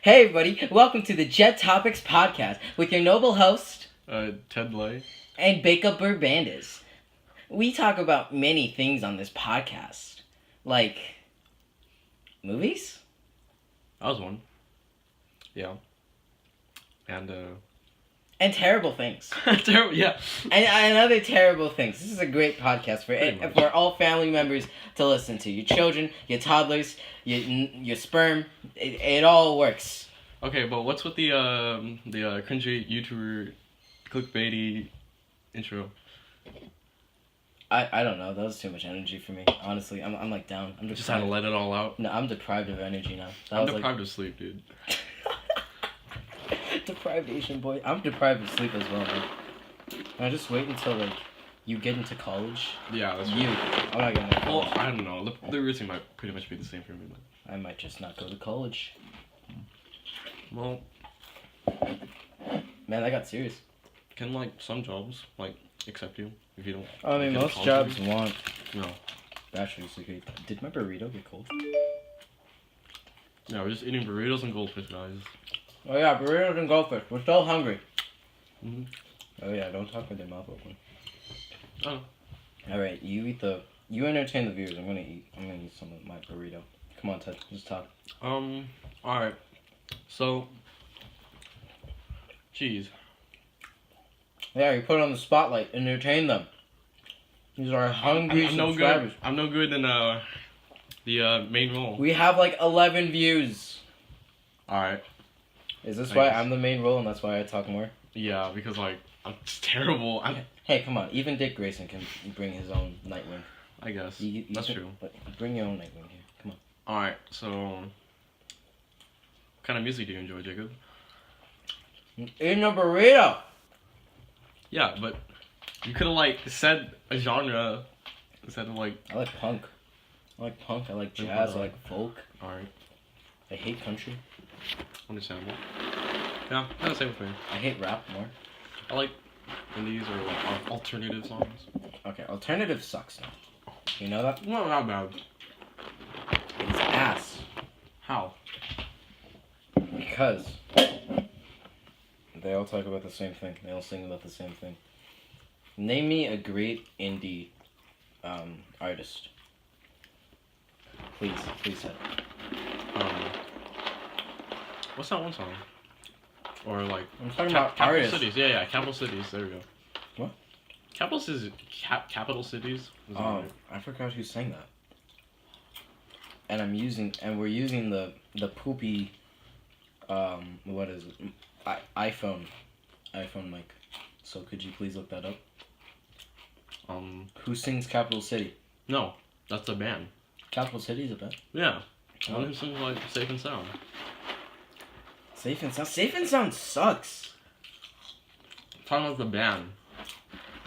Hey everybody, welcome to the Jet Topics podcast with your noble host, Ted Lay. and Baker Burbandes. We talk about many things on this podcast, like movies? That was one. Yeah. And terrible things. Terrible, yeah. And other terrible things. This is a great podcast for all family members to listen to. Your children, your toddlers, your sperm. It all works. Okay, but what's with the cringy YouTuber clickbaity intro? I don't know. That was too much energy for me. Honestly, I'm like down. I'm Just had to let it all out. No, I'm deprived of energy now. I'm deprived of sleep, dude. Deprivation, boy. I'm deprived of sleep as well, man. I just wait until like you get into college. Yeah, that's I'm not getting into college. Well, I don't know. The routine might pretty much be the same for me, but I might just not go to college. well, man, that got serious. can like some jobs like accept you if you don't? I mean, get a most college jobs degree? want No. bachelor's degree. Did my burrito get cold? Yeah, we're just eating burritos and goldfish, guys. Oh yeah, burritos and goldfish. We're so hungry. Mm-hmm. Oh yeah, don't talk with your mouth open. Oh. All right, you entertain the viewers. I'm gonna eat some of my burrito. Come on, Ted, just talk. All right. So, jeez. Yeah, you put it on the spotlight. Entertain them. These are hungry I'm no subscribers. good. I'm no good in the main role. We have like 11 views. All right. Is this I why guess. I'm the main role and that's why I talk more? Yeah, because like I'm just terrible. Hey, come on. Even Dick Grayson can bring his own Nightwing. I guess You that's can- true. but bring your own Nightwing here. Come on. All right. So, what kind of music do you enjoy, Jacob? Eating a burrito. Yeah, but you could have like said a genre instead of like. I like punk. I like punk. I like jazz. I like folk. All right. I hate country. Understandable. Yeah, kind of same with me. I hate rap more. I like indies or like alternative songs. Okay, alternative sucks now. You know that? Well, not bad. It's ass. How? Because they all talk about the same thing. They all sing about the same thing. Name me a great indie artist. Please, Ted. What's that one song? Or like I'm talking about Capital artists. Cities. Yeah, Capital Cities. There we go. What? Capital Cities. Capital Cities. Is that Oh, right? I forgot who sang that. And we're using the poopy, what is it? iPhone mic. So could you please look that up? Who sings Capital City? No, that's a band. Capital City is a band. Yeah, one who sings like Safe and Sound. Safe and Sound. Safe and Sound sucks. I'm talking about the band.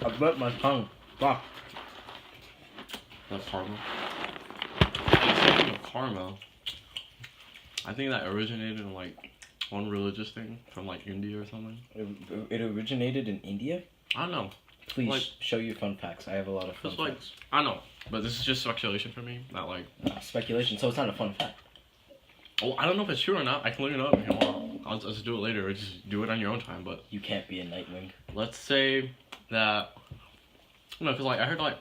I bit my tongue. Fuck. That's Karma. Speaking of Karma, I think that originated in like one religious thing from like India or something. It originated in India? I don't know. Please Like- show your fun facts. I have a lot of fun Just like facts. I don't know, but this is just speculation for me. Not like Speculation, so it's not a fun fact. oh, I don't know if it's true or not. I can look it up if you want. I'll just do it later or just do it on your own time. But You can't be a Nightwing. let's say that because like I heard like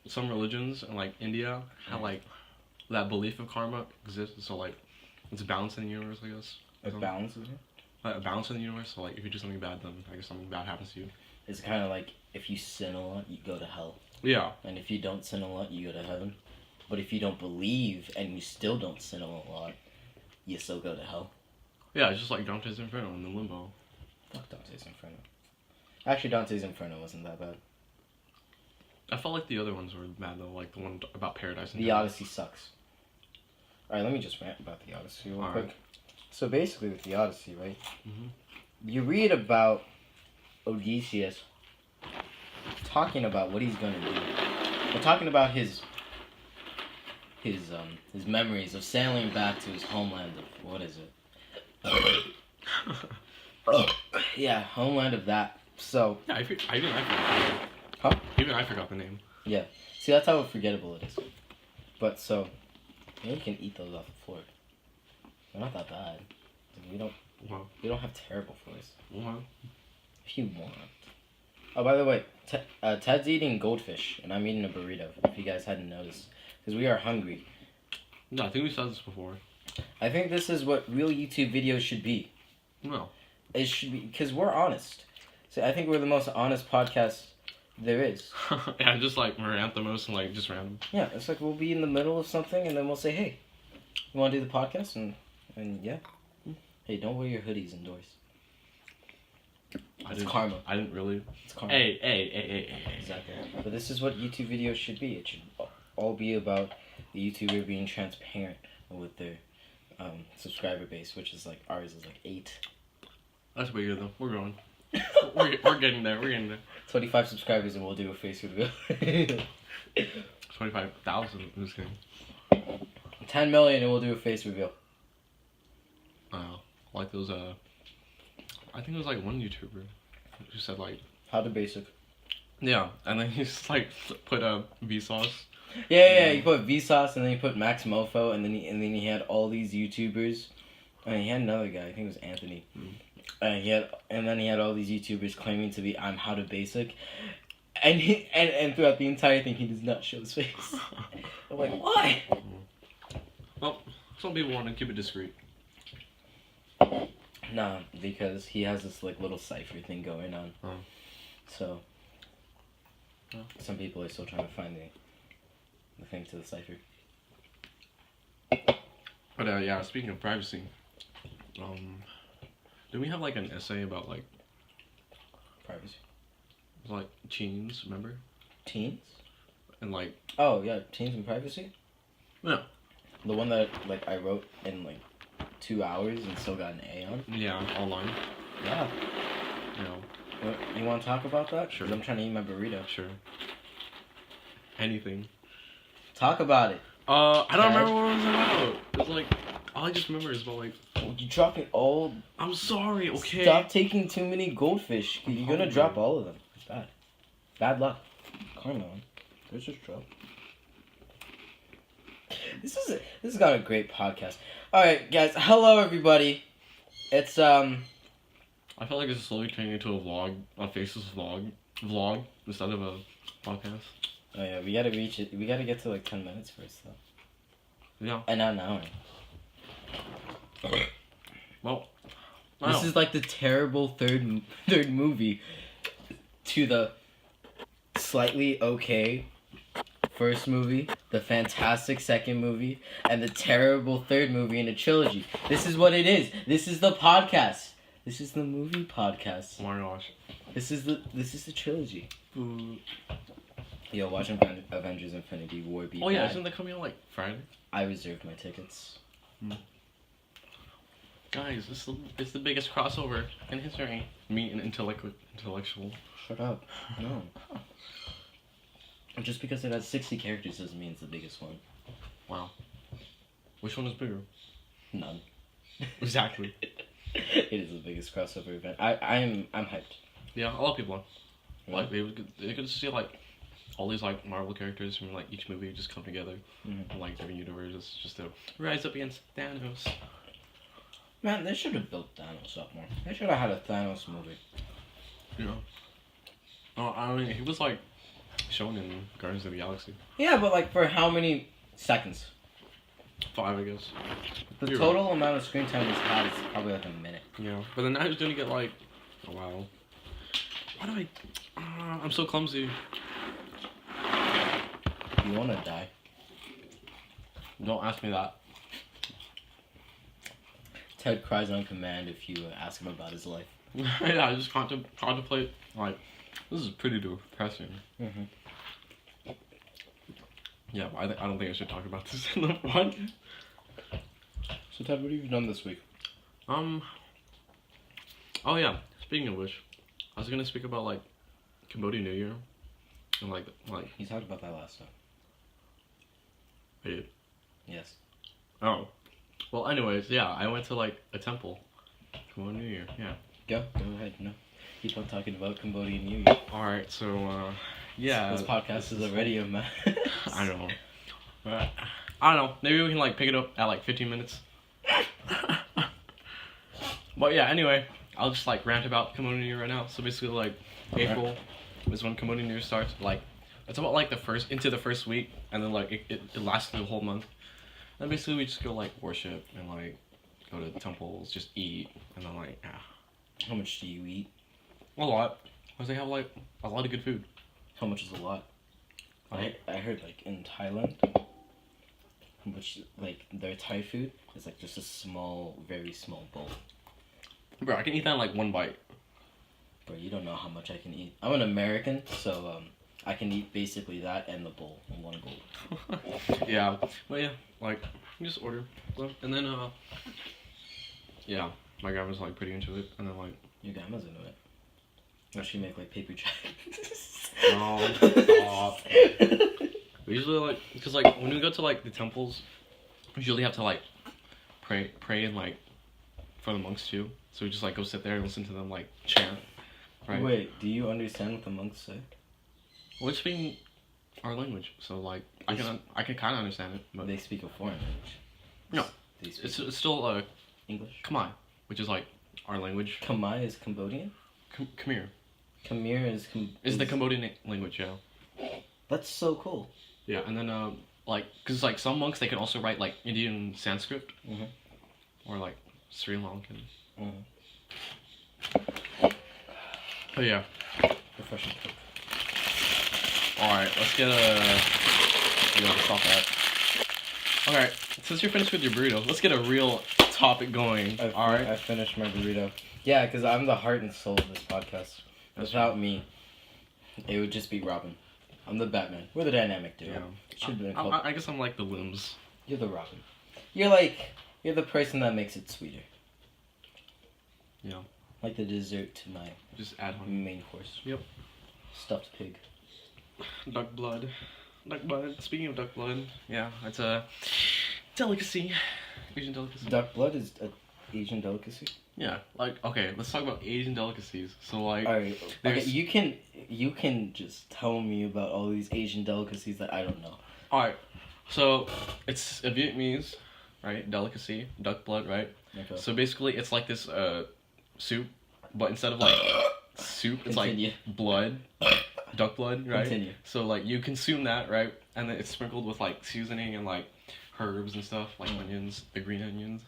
some religions in like India have like that belief of karma exists. So like it's a balance in the universe, I guess. It balances it. Like, a balance in the universe. So like if you do something bad, then I guess something bad happens to you. It's kind of like if you sin a lot, you go to hell. Yeah. And if you don't sin a lot, you go to heaven. But if you don't believe and you still don't sin a lot, you still go to hell. Yeah, it's just like Dante's Inferno and the Limbo. Fuck Dante's Inferno. Actually, Dante's Inferno wasn't that bad. I felt like the other ones were bad though, like the one about paradise. And The hell. Odyssey sucks. Alright, let me just rant about the Odyssey real All quick. right. So basically with the Odyssey, right? Mhm. You read about Odysseus talking about what he's gonna do. We're talking about his memories of sailing back to his homeland of what is it? Yeah, homeland of that. So Yeah, even I forgot the name. Huh? Even I forgot the name. yeah. See, that's how forgettable it is. But so, yeah, you can eat those off the floor. We're not that bad. We don't. Wow. We don't have terrible voice. Wow. If you want. Oh, by the way, Ted's eating goldfish, and I'm eating a burrito. If you guys hadn't noticed, because we are hungry. No, I think we said this before. I think this is what real YouTube videos should be. No. It should be because we're honest. So I think we're the most honest podcast there is. Yeah, just like we're at the most and like just random. Yeah, it's like we'll be in the middle of something, and then we'll say, "Hey, you want to do the podcast?" And yeah, hey, don't wear your hoodies indoors. It's karma. I didn't really. It's karma. Hey. Exactly. But this is what YouTube videos should be. It should all be about the YouTuber being transparent with their subscriber base, which is like ours is like 8. That's bigger though. We're growing. we're getting there. We're getting there. 25 subscribers and we'll do a face reveal. 25,000. I'm just kidding. 10 million and we'll do a face reveal. Like those I think it was like one YouTuber who said like How to basic. yeah, and then he just like put Vsauce. Yeah. He put Vsauce and then he put Max Mofo and then he had all these YouTubers. And he had another guy. I think it was Anthony. And then he had all these YouTubers claiming to be I'm How to Basic, and throughout the entire thing he does not show his face. I'm like, why? Well, some people want to keep it discreet. Nah, because he has this like little cipher thing going on. Oh. So some people are still trying to find the thing to the cipher. But yeah, speaking of privacy, do we have like an essay about like Privacy. like teens? Remember? Teens? And like Oh yeah, teens and privacy. yeah, The one that like I wrote in like 2 hours and still got an A on. yeah, online. Yeah. You know, You want to talk about that? Sure. 'Cause I'm trying to eat my burrito. sure. Anything. Talk about it. I don't remember what it was about. It was like all I just remember is about like You dropping all. I'm sorry. Okay. Stop taking too many goldfish. You're gonna hungry. drop all of them. It's bad. Bad luck. Karma. Man. There's just trouble. This has got a great podcast. All right, guys. Hello, everybody. It's I feel like it's slowly turning into a vlog, a faceless vlog instead of a podcast. Oh yeah, we gotta reach it. We gotta get to like 10 minutes first, though. Yeah. And not an hour. Well, This is like the terrible third movie to the slightly okay first movie, the fantastic second movie, and the terrible third movie in a trilogy. This is what it is. This is the podcast. This is the movie podcast. oh my gosh. This is the trilogy. Ooh. Yo, watch Avengers Infinity War be Oh yeah, bad. isn't that coming out like Friday? I reserved my tickets. Guys, it's the biggest crossover in history. Me and intellectual. Shut up. No. Just because it has 60 characters doesn't mean it's the biggest one. Wow. Which one is bigger? None. Exactly. It is the biggest crossover event. I'm hyped. Yeah, a lot of people are. Really? Like they could see like all these like Marvel characters from like each movie just come together in like different universes just to rise up against Thanos. Man, they should have built Thanos up more. They should have had a Thanos movie. Yeah. Oh, I mean, he was like shown in Guardians of the Galaxy. Yeah, but like for how many seconds? 5, I guess. The You're total amount of screen time he's had is probably like a minute. Yeah, but then now he's gonna get like, oh wow. Why do I'm so clumsy. You wanna die? Don't ask me that. Ted cries on command if you ask him about his life. Yeah, I just contemplate like, this is pretty depressing. Mm-hmm. Yeah, but I don't think I should talk about this in the podcast. So Ted, what have you done this week? Oh yeah. Speaking of which, I was gonna speak about like Cambodian New Year, and like. You talked about that last time. I did. Yes. Oh. Well, anyways, yeah, I went to like a temple. Cambodian New Year, yeah. Go ahead. No. Keep on talking about Cambodian New Year. All right, so yeah. This podcast is already a mess. I know. I don't know. Maybe we can like pick it up at like 15 minutes. But yeah, anyway, I'll just like rant about Kimono New Year right now. So basically, like April is when Kimono New Year starts. Like it's about like the first week, and then like it lasts through the whole month. And basically, we just go like worship and like go to the temples, just eat, and then like How much do you eat? a lot. Because they have like a lot of good food. How much is a lot? I heard like in Thailand, which like their Thai food is like just a small, very small bowl. Bro, I can eat that in like one bite. Bro, you don't know how much I can eat. I'm an American, so I can eat basically that and the bowl in one bowl. Yeah, but yeah, like you just order stuff, and then yeah, my grandma's like pretty into it, and then like Your grandma's into it. Does she make like paper checks? no, stop. We usually like because like when we go to like the temples, we usually have to like pray and like for the monks too. So we just like go sit there and listen to them like chant. Right. Wait, do you understand what the monks say? Well, it's speaking our language, so like I can kind of understand it, but They speak a foreign language. No, They speak it's still English. Khmer, which is like our language. Khmer is Cambodian. Khmer Khmer is the Cambodian language, yeah. That's so cool. Yeah, and then like, cause like some monks they can also write like Indian Sanskrit, or like Sri Lankan. But yeah. Refreshing. All right, let's get stop that. All right, since you're finished with your burrito, let's get a real topic going. All right. I finished my burrito. Yeah, because I'm the heart and soul of this podcast. Without me, it would just be Robin. I'm the Batman. We're the dynamic duo. Yeah. Should have been a club. I guess I'm like the limbs. You're the Robin. You're the person that makes it sweeter. Yeah. Like the dessert to my Just add honey. main course. Yep. Stuffed pig. Duck blood. Duck blood. Speaking of duck blood, yeah, it's a delicacy. Asian delicacy. Duck blood is an Asian delicacy? Yeah, like, okay, let's talk about Asian delicacies. So, like, Alright, okay, there's... you can just tell me about all these Asian delicacies that I don't know. Alright, so, it's a Vietnamese, right, delicacy, duck blood, right? Okay. So, basically, it's like this, soup, but instead of, like, soup, it's Continue. like blood, duck blood, right? Continue. So, like, you consume that, right? And then it's sprinkled with, like, seasoning and, like, herbs and stuff, like onions, the green onions.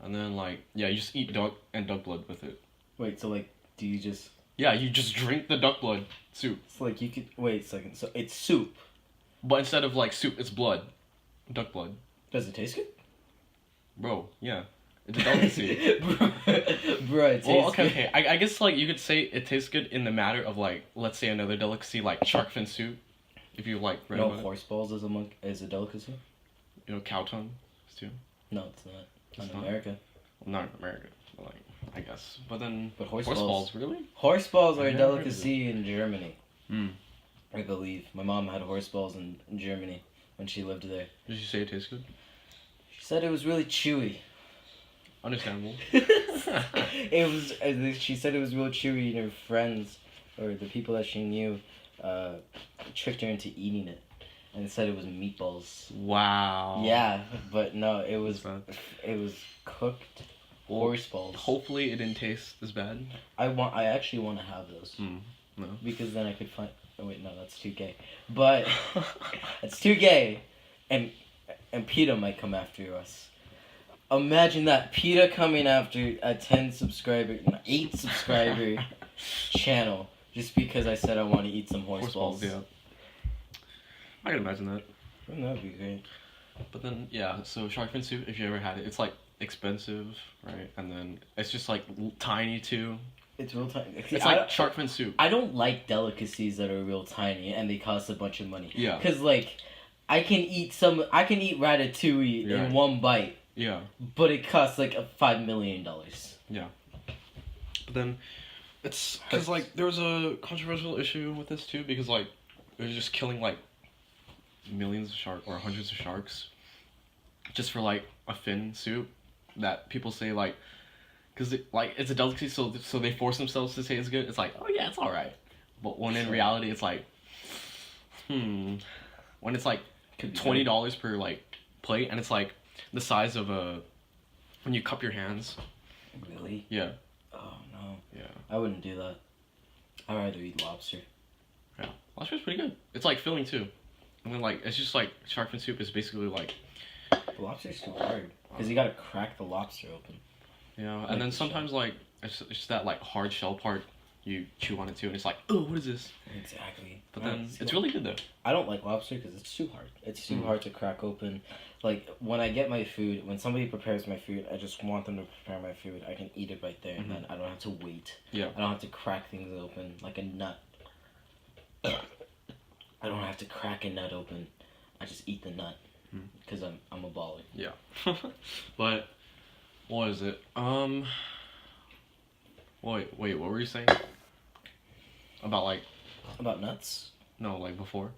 And then, like, yeah, you just eat duck and duck blood with it. Wait, so, like, do you just... Yeah, you just drink the duck blood soup. It's like you could... Wait a second. So, it's soup. But instead of, like, soup, it's blood. Duck blood. Does it taste good? Bro, yeah. It's a delicacy. Bro, it tastes okay, good. okay. I guess, like, you could say it tastes good in the matter of, like, let's say another delicacy, like shark fin soup. If you, like, read No, about horse balls is a delicacy? it. You know, cow tongue stew. No, it's not. It's Not in not? America. Well, not in America, but, like, I guess. But then... But horse balls, balls. really? Horse balls are a I've never heard of delicacy in Germany. Hmm. I believe. My mom had horse balls in Germany when she lived there. Did you say it tastes good? She said it was really chewy. Understandable. She said it was real chewy, and her friends, or the people that she knew, tricked her into eating it. And said it was meatballs. Wow. Yeah, but no, it was That's cooked Well, horse balls. Hopefully it didn't taste as bad. I actually want to have those. No. Because then I could find... Oh wait, no, that's too gay. But it's too gay, and PETA might come after us. Imagine that, PETA coming after a 8 subscriber channel just because I said I want to eat some horse balls. Yeah. I can imagine that. Wouldn't that be great? But then, yeah, so shark fin soup, if you ever had it, it's like expensive, right? And then it's just like tiny too. It's real tiny. It's like shark fin soup. I don't like delicacies that are real tiny and they cost a bunch of money. Yeah. Cause like, I can eat ratatouille in one bite. Yeah. But it costs like $5 million. Yeah. But then, it's because like there was a controversial issue with this too because like it was just killing like millions of sharks or hundreds of sharks just for like a fin soup that people say like because like it's a delicacy so they force themselves to say it's good. It's like, oh yeah, it's all right, but when in reality it's like when it's like $20 per like plate and it's like the size of a when you cup your hands. Really? Yeah. Oh no. Yeah. I wouldn't do that. I'd rather eat lobster. Yeah. Lobster's pretty good. It's like filling too. I mean, like, it's just like shark fin soup is basically like. But lobster's too hard because you gotta crack the lobster open. Yeah, Like and then the sometimes like it's just that like hard shell part you chew on it too, and it's like, oh, what is this? Exactly. But then it's really good though. I don't like lobster because it's too hard. It's too hard to crack open. Like when I get my food, when somebody prepares my food, I just want them to prepare my food. I can eat it right there, and then I don't have to wait. Yeah. I don't have to crack things open like a nut. I don't have to crack a nut open. I just eat the nut because I'm a baller. Yeah. But what is it? Wait, what were you saying? About like About nuts? no, like before.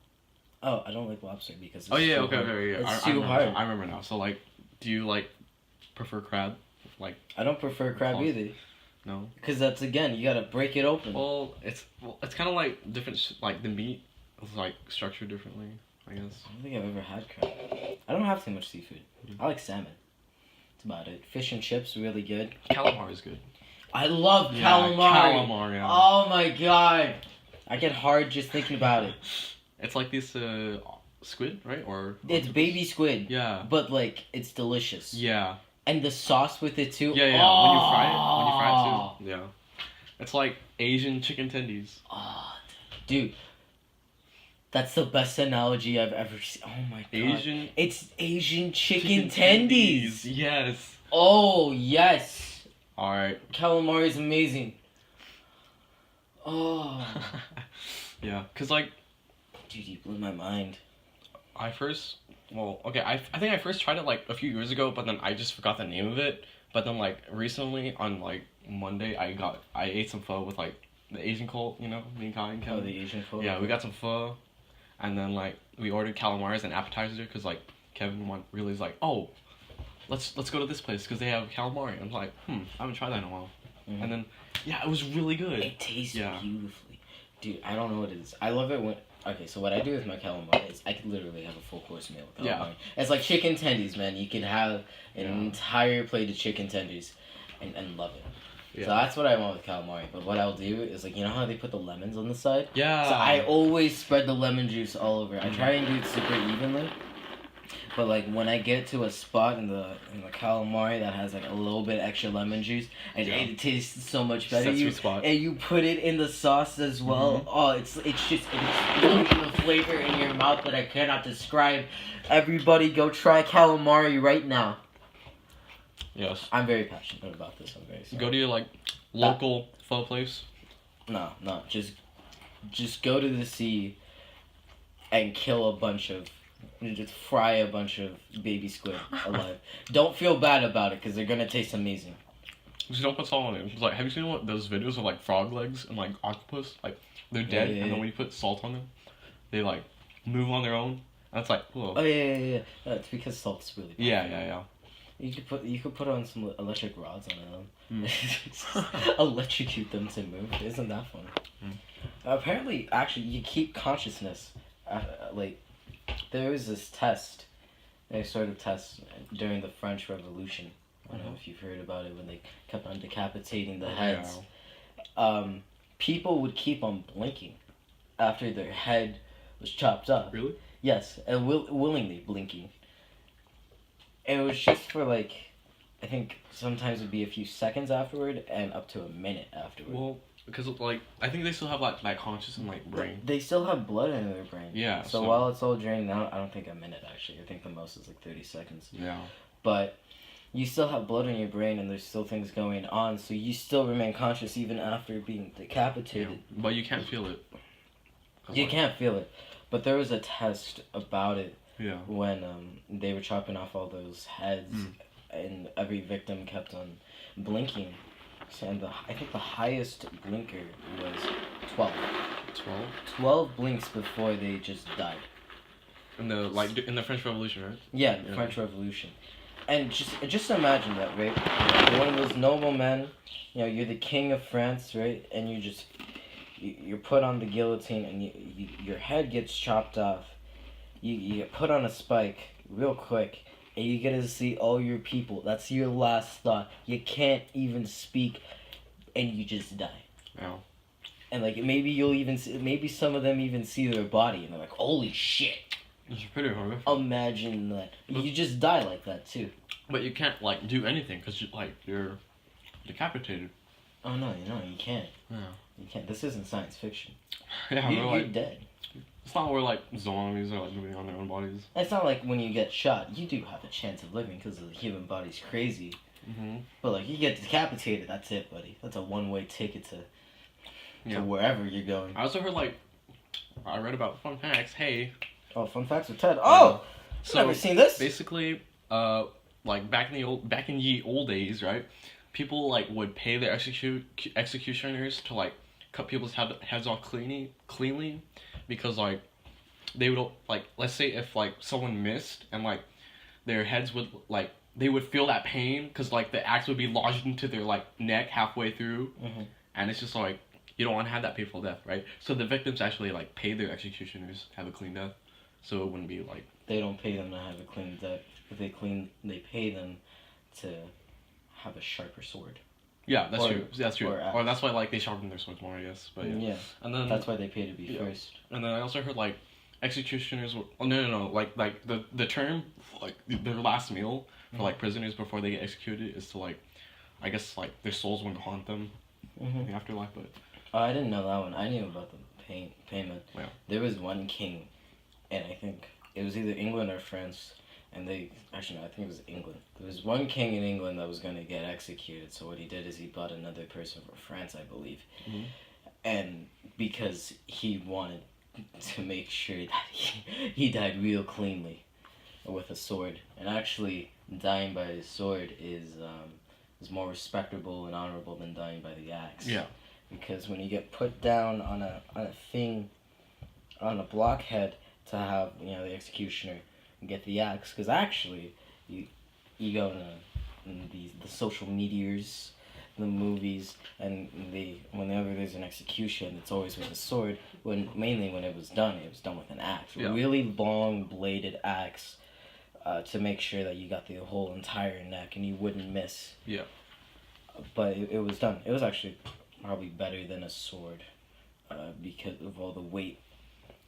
Oh, I don't like lobster because it's Oh yeah, too okay, hard. okay, yeah. It's I too remember hard. now. I remember now. So like, do you like prefer crab? Like I don't prefer crab Awesome. either no. because that's again you gotta break it open. Well, it's kind of like different. Like the meat is like structured differently, I guess. I don't think I've ever had crab. I don't have too much seafood. I like salmon. That's about it. Fish and chips, really good. Calamari is good. I love Yeah, calamari. calamari, yeah. Oh my god. I get hard just thinking about it. It's like this squid, right? Or It's baby squid. yeah. But like it's delicious. Yeah. And the sauce with it too. Yeah, yeah. Oh. When you fry it too. Yeah. It's like Asian chicken tendies. Oh, dude. That's the best analogy I've ever seen. Oh my god. Asian It's Asian chicken tendies. Yes. Oh, yes. All right. Calamari is amazing. Oh. Yeah, cause like Dude, you blew my mind. I think I first tried it like a few years ago, but then I just forgot the name of it. But then like recently on like Monday, I ate some pho with like the Asian cult, you know, me and Kai and Kevin. Oh, the Asian food? Yeah, we got some pho, and then like we ordered calamari as an appetizer because like Kevin really is like, oh, let's go to this place because they have calamari. I'm like, I haven't tried that in a while. Mhm. And then yeah, it was really good. It tastes Yeah. beautifully. Dude, I don't know what it is. I love it when... Okay, so what I do with my calamari is I could literally have a full course meal with calamari. Yeah. It's like chicken tendies, man. You can have an Yeah. entire plate of chicken tendies and love it. Yeah. So that's what I want with calamari. But what I'll do is like, you know how they put the lemons on the side? Yeah. So I always spread the lemon juice all over. I try and do it super evenly. But like when I get to a spot in the calamari that has like a little bit extra lemon juice, and it tastes so much better. Sesame spot. And you put it in the sauce as well. Oh, it's exploding the flavor in your mouth that I cannot describe. Everybody, go try calamari right now. Yes. I'm very passionate about this. I'm very sorry. Go to your like local pho place. No, just go to the sea and kill a bunch of. Just fry a bunch of baby squid alive. Don't feel bad about it because they're gonna taste amazing. Just don't put salt on it. It's like, have you seen those videos of like frog legs and like octopus? Like they're dead, Yeah. and then when you put salt on them, they like move on their own. And it's like, whoa. Oh yeah. It's because salt's really bad. Yeah. You could put on some electric rods on them. Mm. Electrocute them to move. Isn't that fun? Apparently, actually, you keep consciousness. There was this test. They sort of test during the French Revolution. I don't know if you've heard about it when they kept on decapitating the heads. People would keep on blinking after their head was chopped off. Really? Yes, and willingly blinking. And it was just for like, I think sometimes it'd be a few seconds afterward and up to a minute afterward. Well, because like I think they still have like conscious and like brain. They still have blood in their brain. Yeah. So while it's all drained out, I don't think a minute actually. I think the most is like 30 seconds. Yeah. But you still have blood in your brain and there's still things going on, so you still remain conscious even after being decapitated. Yeah. But you can't feel it. You can't feel it. But there was a test about it Yeah. when they were chopping off all those heads and every victim kept on blinking. And I think the highest blinker was 12. 12? 12 blinks before they just died. In the French Revolution, right? Yeah, the French Revolution. And just imagine that, right? You're one of those noble men, you know, you're the king of France, right? And you're put on the guillotine and your head gets chopped off. You get put on a spike real quick and you get to see all your people. That's your last thought. You can't even speak, and you just die. Yeah. And like maybe you'll even see, maybe some of them even see their body, and they're like, "Holy shit!" It's pretty horrific. Imagine that. You just die like that too. But you can't like do anything because you're decapitated. Oh no, you can't. Yeah. You can't. This isn't science fiction. Yeah, You're dead. It's not where like zombies are like moving on their own bodies. It's not like when you get shot, you do have a chance of living because the human body's crazy. Mm-hmm. But like you get decapitated, that's it, buddy. That's a one-way ticket to wherever you're going. I also heard I read about fun facts. Hey. Oh, fun facts with Ted. Oh, so never seen this. Basically, like back in ye old days, right? People like would pay their executioners to like cut people's heads off cleanly, because like they would like, let's say if like someone missed and like their heads would like, they would feel that pain because like the axe would be lodged into their like neck halfway through, and it's just like you don't want to have that painful death, right? So the victims actually like pay their executioners to have a clean death, so it wouldn't be like, they don't pay them to have a clean death. If they pay them to have a sharper sword. Yeah, that's true. That's true. Or that's why like they sharpen their swords more, I guess. But yeah. And then that's why they pay to be first. And then I also heard like executioners were, no, like the term like their last meal for like prisoners before they get executed is to like, I guess like their souls wouldn't haunt them in the afterlife. But I didn't know that one. I knew about the payment. Yeah. There was one king, and I think it was either England or France. And no, I think it was England. There was one king in England that was going to get executed. So what he did is he bought another person from France, I believe. And because he wanted to make sure that he died real cleanly with a sword. And actually, dying by his sword is more respectable and honorable than dying by the axe. Yeah. Because when you get put down on a thing, on a blockhead to have, the executioner get the axe, because actually you go in the social meteors, the movies, and whenever there's an execution, it's always with a sword. Mainly when it was done with an axe, a really long bladed axe, to make sure that you got the whole entire neck and you wouldn't miss. Yeah. But it was done. It was actually probably better than a sword, because of all the weight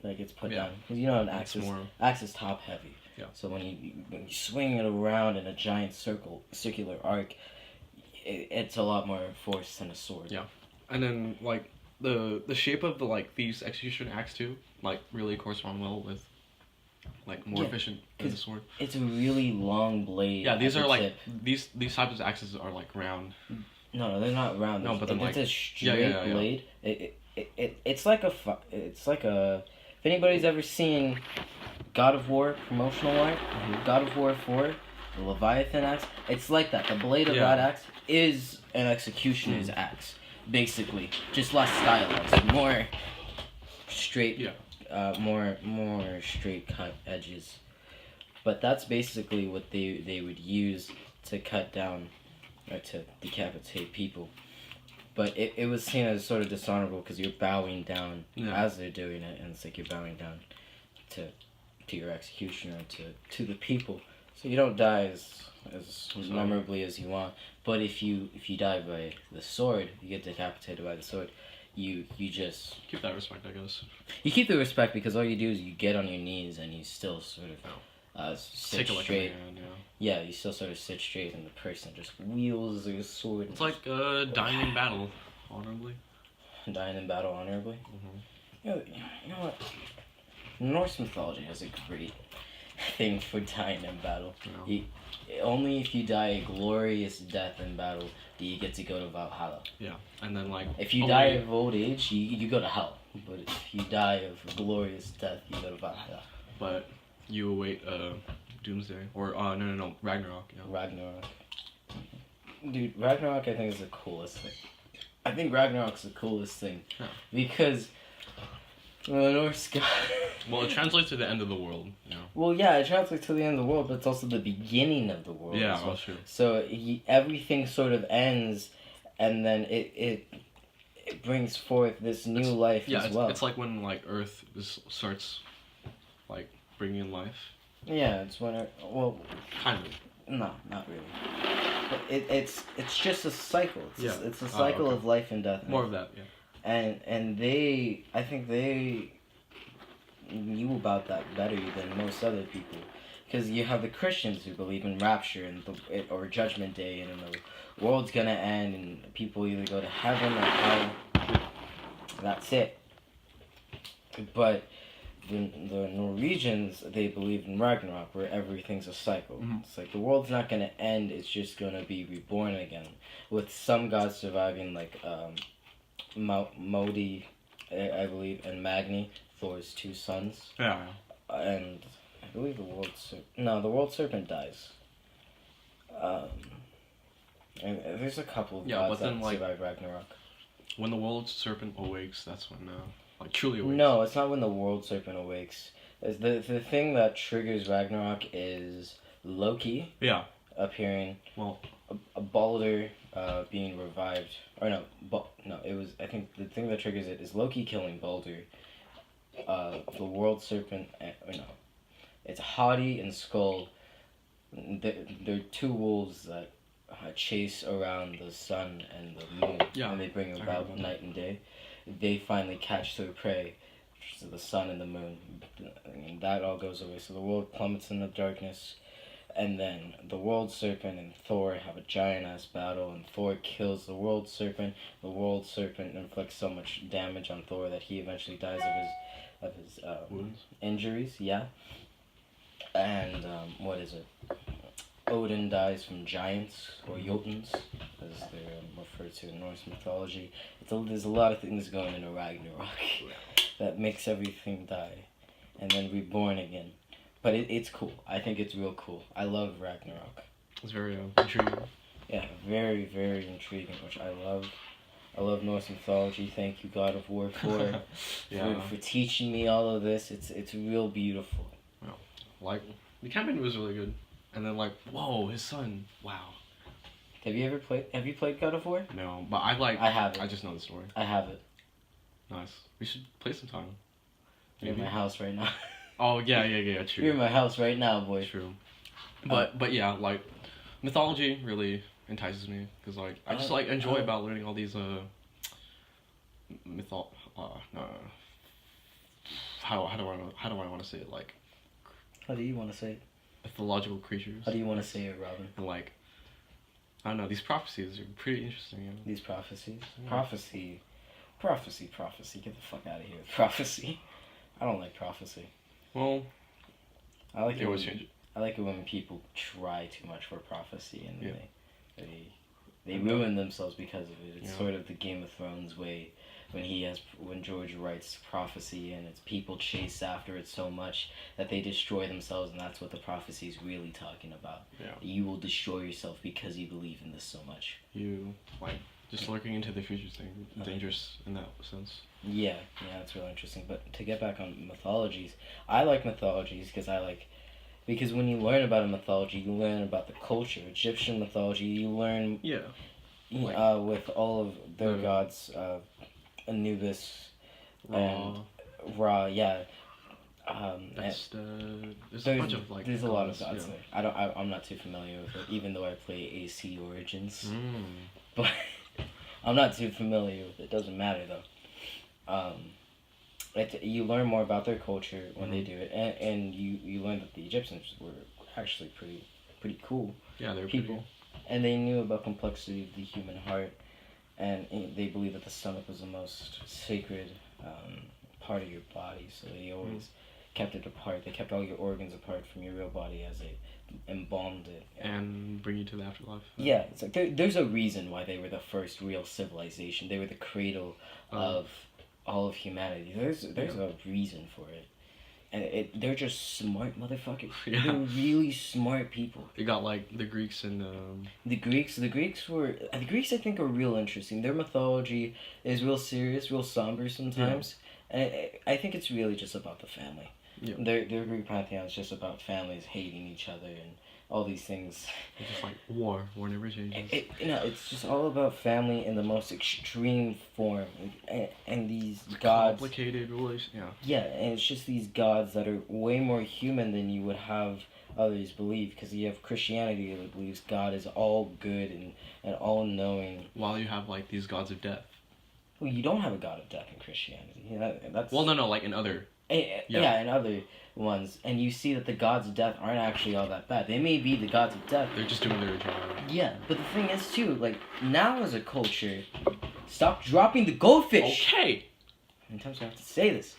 that gets put down. Because an axe is top heavy. Yeah. So when you swing it around in a giant circular arc, it's a lot more force than a sword. Yeah. And then like the shape of the like thieves' execution axe too, like really correspond well with like more efficient than the sword. It's a really long blade. Yeah, these are like these types of axes are like round. No, they're not round. No, but then it's like a straight blade. It's like a. If anybody's ever seen God of War promotional art, God of War 4, the Leviathan axe, it's like that. The blade of that axe is an executioner's axe, basically, just less stylized, more straight, more straight cut edges. But that's basically what they would use to cut down or to decapitate people. But it was seen as sort of dishonorable because you're bowing down as they're doing it, and it's like you're bowing down to your executioner, to the people. So you don't die as memorably as you want. But if you die by the sword, you get decapitated by the sword. You just keep that respect, I guess. You keep the respect because all you do is you get on your knees and you still sort of sit straight. You still sort of sit straight, and the person just wields their sword. It's like dying in battle, honorably. Dying in battle honorably. You know what? Norse mythology has a great thing for dying in battle. Only if you die a glorious death in battle do you get to go to Valhalla. Yeah, and then like if you die of old age, you go to hell. But if you die of a glorious death, you go to Valhalla. But you await Doomsday or no Ragnarok. Yeah. Ragnarok. Dude, Ragnarok I think is the coolest thing. I think Ragnarok's the coolest thing because the Norse god. Well, it translates to the end of the world. Well, yeah, it translates to the end of the world, but it's also the beginning of the world. Yeah, that's true. So everything sort of ends, and then it brings forth this new life as well. It's like when like Earth starts like bringing in life. Yeah, it's when well, Kind of. no, not really. But it's just a cycle. It's a cycle okay. of life and death. More of that, yeah. And I think they knew about that better than most other people, because you have the Christians who believe in rapture and or Judgment Day, and the world's gonna end and people either go to heaven or hell. That's it. But the Norwegians, they believe in Ragnarok, where everything's a cycle. Mm-hmm. It's like the world's not gonna end; it's just gonna be reborn again, with some gods surviving, like Modi, I believe, and Magni, Thor's two sons. Yeah. And I believe the world serpent dies. And there's a couple of gods but then, that survive Ragnarok. When the world serpent awakes, that's when, truly awakes. No, it's not when the world serpent awakes. The thing that triggers Ragnarok is Loki. Yeah. Appearing. Well, a Balder being revived. Or no, it was. I think the thing that triggers it is Loki killing Balder. The world serpent. Or no, it's Hati and Skull. They're two wolves that chase around the sun and the moon, and they bring about night and day. They finally catch their prey, which is the sun and the moon, and that all goes away. So the world plummets in the darkness, and then the world serpent and Thor have a giant ass battle, and Thor kills the world serpent. The world serpent inflicts so much damage on Thor that he eventually dies of his wounds, injuries. Yeah, and what is it? Odin dies from giants, or Jotuns, as they're referred to in Norse mythology. There's a lot of things going into Ragnarok that makes everything die, and then reborn again. But it's cool. I think it's real cool. I love Ragnarok. It's very intriguing. Yeah, very, very intriguing, which I love. I love Norse mythology. Thank you, God of War, for teaching me all of this. It's real beautiful. Well, like, the campaign was really good. And then, whoa, his son. Wow. Have you played God of War? No, but I have it. I just know the story. I have it. Nice. We should play sometime. You're in my house right now. Oh, yeah, true. You're in my house right now, boy. True. But yeah, mythology really entices me. Because, I just, enjoy about learning all these, no. How do I want to say it? How do you want to say it? Mythological creatures. How do you want to say it, Robin? And I don't know, these prophecies are pretty interesting, you know? These prophecies? Yeah. Prophecy. Get the fuck out of here with prophecy. I don't like prophecy. Well, I like they always change it. I like it when people try too much for prophecy and they ruin themselves because of it. It's sort of the Game of Thrones way when George writes prophecy and it's people chase after it so much that they destroy themselves, and that's what the prophecy is really talking about. Yeah. You will destroy yourself because you believe in this so much. You just looking into the future thing, dangerous in that sense. Yeah, it's really interesting. But to get back on mythologies, I like mythologies because when you learn about a mythology, you learn about the culture. Egyptian mythology, you learn with all of their gods, Anubis and Ra. Yeah. There's a bunch of there's a lot of gods there. I'm not too familiar with it, even though I play AC Origins. But I'm not too familiar with it. Doesn't matter though. You learn more about their culture when they do it, and you learn that the Egyptians were actually pretty cool. Yeah, they're people, and they knew about complexity of the human heart, and they believed that the stomach was the most sacred part of your body. So they always kept it apart. They kept all your organs apart from your real body as they embalmed it and bring you to the afterlife. Yeah, it's like there's a reason why they were the first real civilization. They were the cradle of all of humanity. There's a reason for it, and they're just smart motherfuckers. Yeah. They're really smart people. You got the Greeks and the Greeks I think are real interesting. Their mythology is real serious, real somber sometimes, and I think it's really just about the family. Yeah. Their Greek pantheon is just about families hating each other and all these things. It's just like war never changes. It's just all about family in the most extreme form, and these gods. Complicated relation. Yeah. Yeah, and it's just these gods that are way more human than you would have others believe, because you have Christianity that believes God is all good and all knowing. While you have like these gods of death. Well, you don't have a god of death in Christianity. That's Well, no, like in other. Yeah, in other ones, and you see that the gods of death aren't actually all that bad. They may be the gods of death. They're just doing their job. Yeah, but the thing is too, like now as a culture, stop dropping the goldfish. Okay. How many times do I have to say this?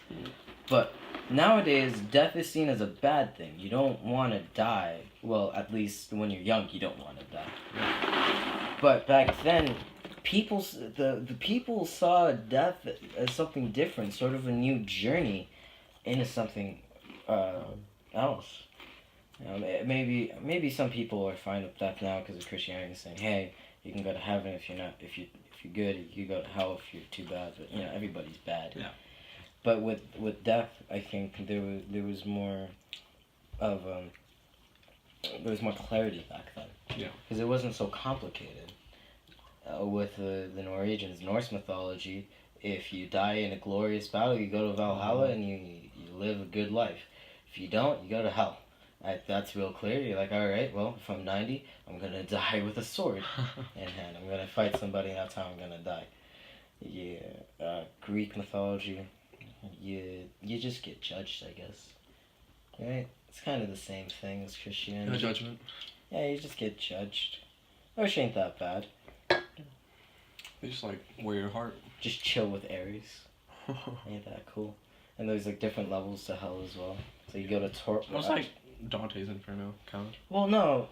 But nowadays, death is seen as a bad thing. You don't want to die. Well, at least when you're young, you don't want to die. But back then, the people saw death as something different, sort of a new journey into something else. Maybe some people are fine with death now because of Christianity, saying, "Hey, you can go to heaven if you're good. You go to hell if you're too bad." But everybody's bad. Yeah. But with death, I think there was more of there was more clarity back then. Yeah. Because it wasn't so complicated. With the Norse mythology, if you die in a glorious battle, you go to Valhalla and you live a good life. If you don't, you go to hell. That's real clear. You're like, all right, well, if I'm 90, I'm gonna die with a sword in hand. I'm gonna fight somebody, and that's how I'm gonna die. Yeah, Greek mythology, you just get judged, I guess. Right? It's kind of the same thing as Christianity. No judgment. Yeah, you just get judged. Which ain't that bad. They just like wear your heart. Just chill with Ares. Ain't that cool? And there's like different levels to hell as well. So you go to It's like Dante's Inferno, kind of. Well, no,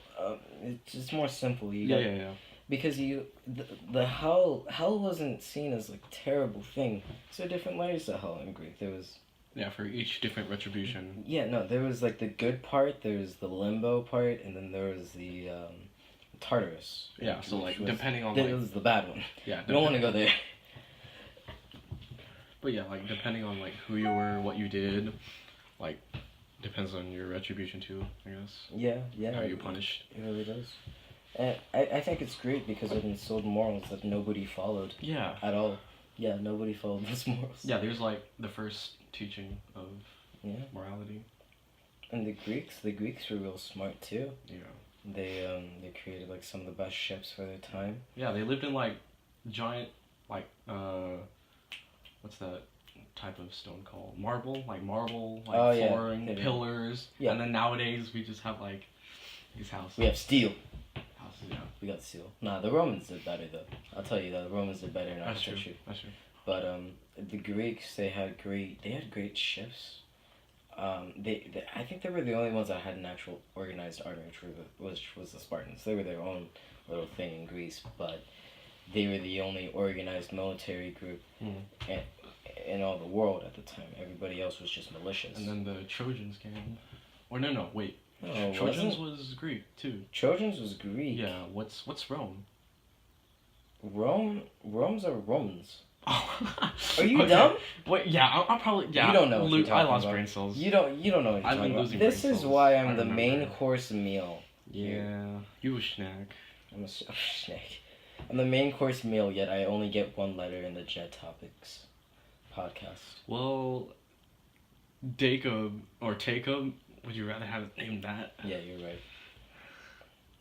it's just more simple. Yeah. Because the hell wasn't seen as like terrible thing. So different layers to hell in Greek. There was. Yeah, for each different retribution. Yeah, no, there was like the good part. There was the limbo part, and then there was the Tartarus. Yeah, so like depending on that was the bad one. Yeah. You don't want to go there. But yeah, like depending on like who you were, what you did, like depends on your retribution too, I guess. Yeah. How you punished. It really does. And I think it's great because it instilled morals that nobody followed. Yeah. At all. Yeah, nobody followed those morals. Yeah, there's like the first teaching of morality. And the Greeks were real smart too. Yeah. They created like some of the best ships for their time. Yeah, they lived in like giant like what's that type of stone called? Marble, like flooring, pillars. Yeah. And then nowadays we just have like these houses. We have steel. Houses, yeah. We got steel. Nah, the Romans did better though. I'll tell you that the Romans did better in architecture. That's true. But the Greeks, they had great ships. I think they were the only ones that had an actual organized army, which was the Spartans. They were their own little thing in Greece, but they were the only organized military group in all the world at the time. Everybody else was just militias. And then the Trojans came. Or no, wait. No, Trojans was Greek too. Trojans was Greek. Yeah. What's Rome? Rome's are Romans. Oh. Are you dumb? Wait, yeah, I'll probably. Yeah, you don't know. What I lost brain cells. You don't know what you're talking about. This is why I'm the main course meal. Yeah, you a snack. I'm a snack. I'm the main course meal, yet I only get one letter in the Jet Topics podcast. Well, Jacob or Jacob, would you rather have it named that? Yeah, you're right.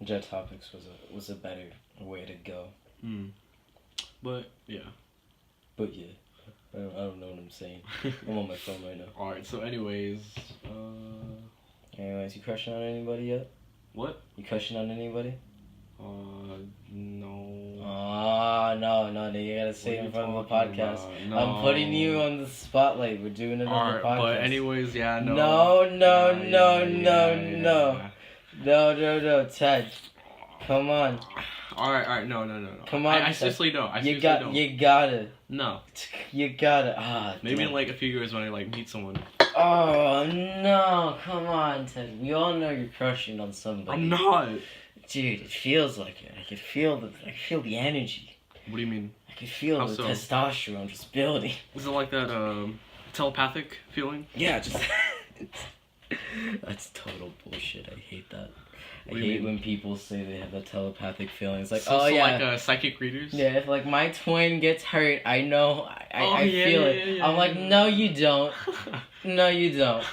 Jet Topics was a better way to go. But yeah. I don't know what I'm saying. I'm on my phone right now. Alright, so anyways, you crushing on anybody yet? What? You crushing on anybody? No. No, you gotta say it in front of the podcast. No. I'm putting you on the spotlight. We're doing it on the podcast. But anyways, yeah, no. No, Ted. Come on. Alright, no. Come on, I seriously don't. You gotta. No. You gotta. Maybe in like a few years when I like meet someone. Oh no! Come on, Ted. We all know you're crushing on somebody. I'm not. Dude, it feels like it. I can feel the energy. What do you mean? I can feel the testosterone just building. Is it like that telepathic feeling? Yeah, just that's total bullshit. I hate that. I hate when people say they have the telepathic feelings. Like, So, oh yeah. like psychic readers? Yeah, if like my twin gets hurt, I know, I yeah, feel yeah, it. yeah, I'm like, yeah. no you don't. No you don't.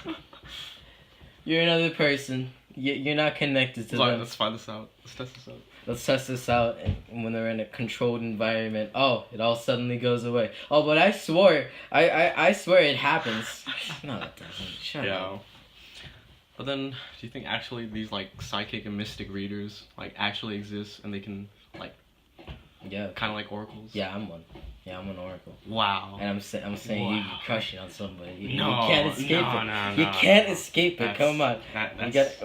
You're another person. You're not connected to Sorry, them. let's find this out. Let's test this out. Let's test this out, and when they're in a controlled environment, oh, it all suddenly goes away. Oh, but I swear, I swear it happens. No, it doesn't. Shut up. But then, do you think actually these like psychic and mystic readers like actually exist and they can like Yeah. kind of like oracles? Yeah, I'm one. Yeah, I'm an oracle. Wow. And I'm saying Wow. you're crushing on somebody. You No, can't escape no, it. no, You no, can't no. escape it. Come on.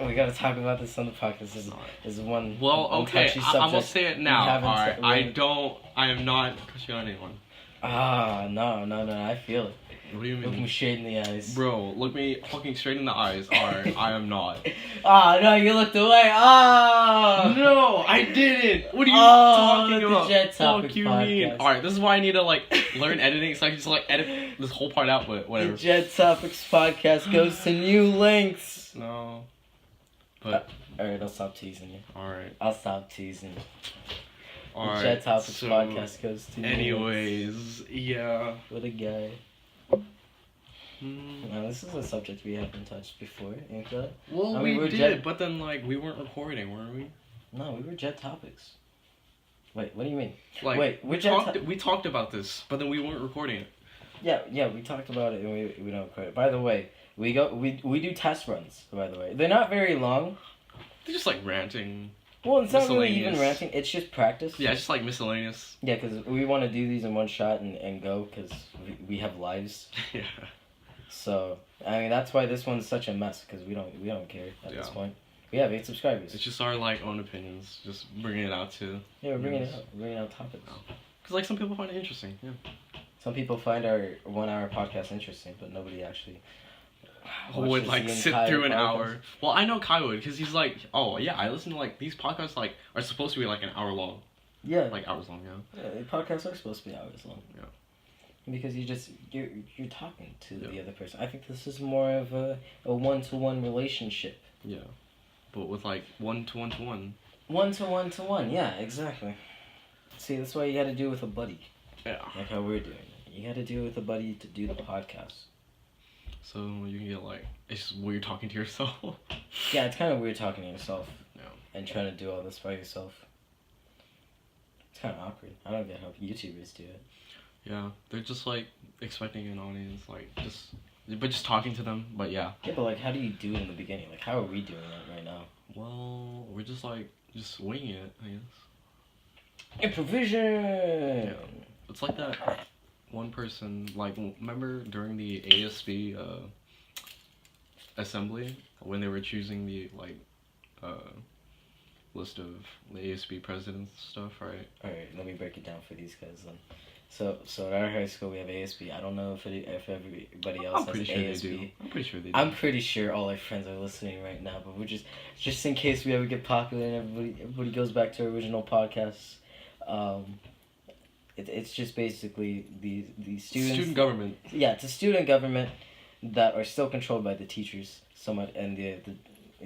We gotta talk about this on the podcast. This is one. Well, okay, touchy I'm gonna subject. say it We now. haven't Alright, said- I am not pushing on anyone. Ah, no, I feel it. What do you Look me mean? straight in the eyes. Bro, look me fucking straight in the eyes. Alright, I am not. Ah, no, you looked away. Ah. No, I didn't. What are you talking the about? Jet Topic Fuck you mean? podcast. Alright, this is why I need to like learn editing so I can just like edit this whole part out, but The whatever. Jet Topics podcast goes to new lengths. No. But Alright, I'll stop teasing you. alright. I'll stop teasing you. The Alright. Jet Topics so, podcast goes to new lengths. anyways, yeah. What a guy. Hmm. Now, this is a subject we haven't touched before, ain't that? Well, I mean, we we're did, Jet- but then like we weren't recording, were we? No, we were Jet Topics. Wait, what do you mean? Like Wait, we we're Jet talked. We talked about this, but then we weren't recording it. Yeah, we talked about it and we don't record it. By the way, we do test runs, by the way. They're not very long. They're just like ranting. Well, it's not really even Miscellaneous. ranting, it's just practice. Yeah, it's just like miscellaneous. Yeah, because we want to do these in one shot and go, because we have lives. Yeah. So, I mean, that's why this one's such a mess, because we don't care at this Yeah. point. We have 8 subscribers. It's just our like own opinions, just bringing it out to. Yeah, we're bringing it out. We're bringing out topics. Cause like some people find it interesting. Yeah. Some people find our 1 hour podcast interesting, but nobody actually Would watches like the sit entire through an podcast. hour. Well, I know Kai would, cause he's like, oh yeah, I listen to like these podcasts like are supposed to be like an hour long, Yeah. like hours long, yeah. Yeah, the podcasts are supposed to be hours long. Yeah. Because you're talking to Yeah. the other person. I think this is more of a 1-to-1 relationship. Yeah. But with like 1-to-1-to-1. 1-to-1-to-1, yeah, exactly. See, that's why you gotta do it with a buddy. Yeah. Like how we're doing it. You gotta do it with a buddy to do the podcast. So you can get like it's just weird talking to yourself. Yeah, it's kind of weird talking to yourself. Yeah. And trying to do all this by yourself. It's kind of awkward. I don't get how YouTubers do it. Yeah, they're just like expecting an audience, like just talking to them. But yeah. Yeah, but like, how do you do it in the beginning? Like, how are we doing it right now? Well, we're just winging it, I guess. Improvision! Yeah. It's like that one person, like, remember during the ASB assembly when they were choosing the like list of the ASB presidents and stuff, right? Alright, let me break it down for these guys then. So at our high school we have ASB. I don't know if everybody else I'm pretty sure has ASB. they do. I'm pretty sure they do. I'm pretty sure all our friends are listening right now, but we're just in case we ever get popular and everybody goes back to our original podcasts. It's just basically the students. Student government. Yeah, it's a student government that are still controlled by the teachers somewhat and the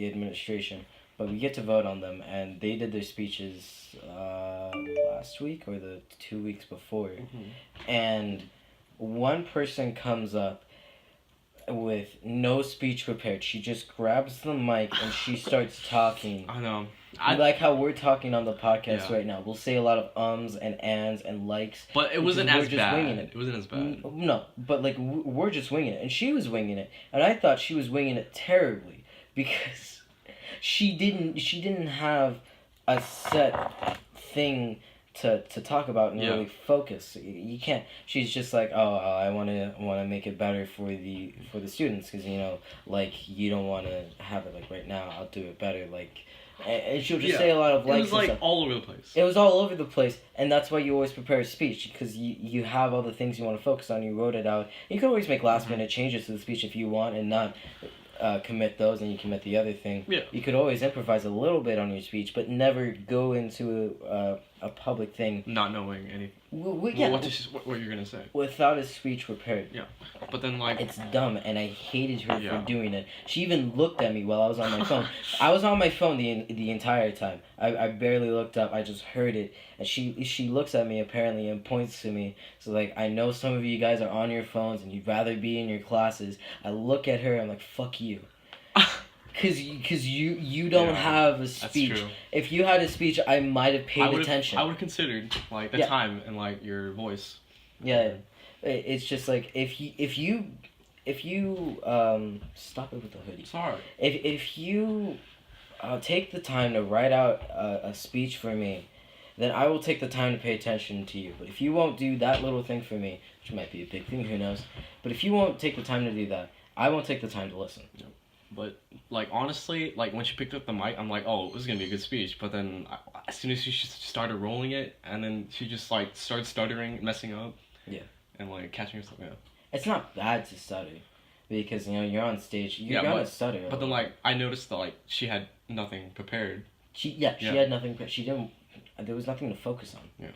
administration. But we get to vote on them, and they did their speeches last week or the 2 weeks before. Mm-hmm. And one person comes up with no speech prepared. She just grabs the mic and she starts talking. I know. Like how we're talking on the podcast Yeah. right now. We'll say a lot of ums and ands and likes. But it wasn't because as we're just bad. winging it. It wasn't as bad. No, but like we're just winging it, and she was winging it, and I thought she was winging it terribly because she didn't have a set thing to talk about and Yeah. really focus. You can't. She's just like, I want to make it better for the students because like you don't want to have it like right now. I'll do it better. Like, and she'll just say a lot of It likes. was like and stuff. all over the place. It was all over the place, and that's why you always prepare a speech, because you have all the things you want to focus on, you wrote it out. You can always make last-minute changes to the speech if you want and not commit those, and you commit the other thing. Yeah. You could always improvise a little bit on your speech, but never go into a public thing. Not knowing anything. Yeah. What you're gonna say? Without a speech prepared. Yeah, but then like it's dumb, and I hated her Yeah. for doing it. She even looked at me while I was on my phone. I was on my phone the entire time. I barely looked up. I just heard it, and she looks at me apparently and points to me. So like, I know some of you guys are on your phones and you'd rather be in your classes. I look at her. I'm like, fuck you. Cause you don't have a speech. That's true. If you had a speech, I might have paid attention. I would have considered like the time and like your voice. Yeah, it's just like if you stop it with the hoodie. Sorry. If you take the time to write out a speech for me, then I will take the time to pay attention to you. But if you won't do that little thing for me, which might be a big thing, who knows? But if you won't take the time to do that, I won't take the time to listen. Yep. But like honestly, like when she picked up the mic, I'm like, oh, this is gonna be a good speech. But then as soon as she started rolling it, and then she just like started stuttering, messing up. Yeah. And like catching herself. Yeah. It's not bad to stutter, because you're on stage. You're gonna stutter. But then like I noticed that like she had nothing prepared. She had nothing. She didn't. There was nothing to focus on. Yeah.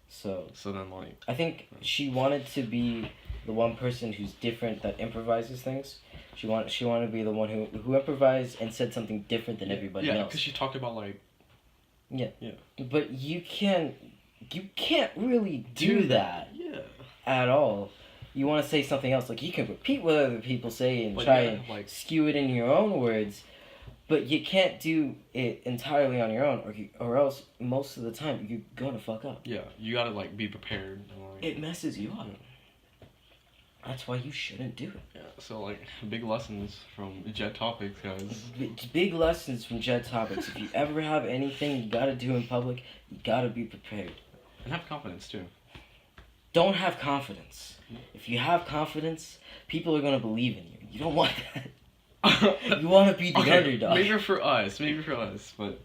So then like I think she wanted to be the one person who's different, that improvises things. She wanted to be the one who improvised and said something different than everybody else. Yeah, because she talked about like. Yeah. Yeah. But you can't really do that. Yeah. At all. You want to say something else, like you can repeat what other people say and try and like skew it in your own words, but you can't do it entirely on your own, or else most of the time you're gonna fuck up. Yeah, you gotta like be prepared. It messes you up. Yeah. That's why you shouldn't do it. Yeah, so like big lessons from Jet Topics, guys. Big lessons from Jet Topics. If you ever have anything you gotta do in public, you gotta be prepared. And have confidence too. Don't have confidence. If you have confidence, people are gonna believe in you. You don't want that. You want to be the underdog. Maybe for us, but.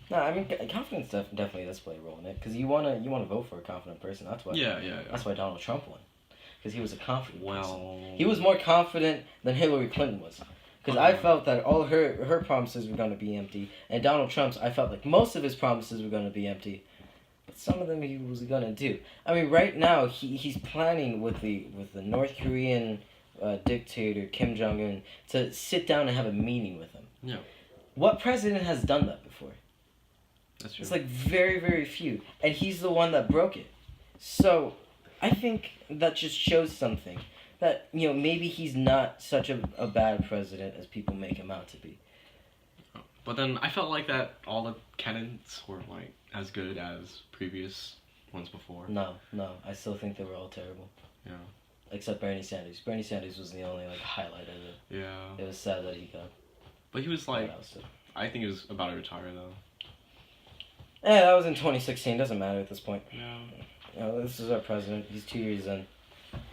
No, I mean confidence definitely does play a role in it, because you wanna vote for a confident person. That's why. Yeah. That's why Donald Trump won, because he was a confident person. Well. He was more confident than Hillary Clinton was, because I felt that all her promises were gonna be empty, and Donald Trump's, I felt like most of his promises were gonna be empty. But some of them he was gonna do. I mean, right now he's planning with the North Korean dictator Kim Jong-un to sit down and have a meeting with him. Yeah. What president has done that before? That's true. It's like very, very few, and he's the one that broke it. So I think that just shows something, that maybe he's not such a bad president as people make him out to be. But then I felt like that all the candidates were like as good as previous ones before. No, I still think they were all terrible. Yeah. Except Bernie Sanders. Bernie Sanders was the only highlight of it. Yeah. It was sad that he got. But he was like, I think he was about to retire though. Yeah, that was in 2016. Doesn't matter at this point. Yeah. This is our president. He's 2 years in,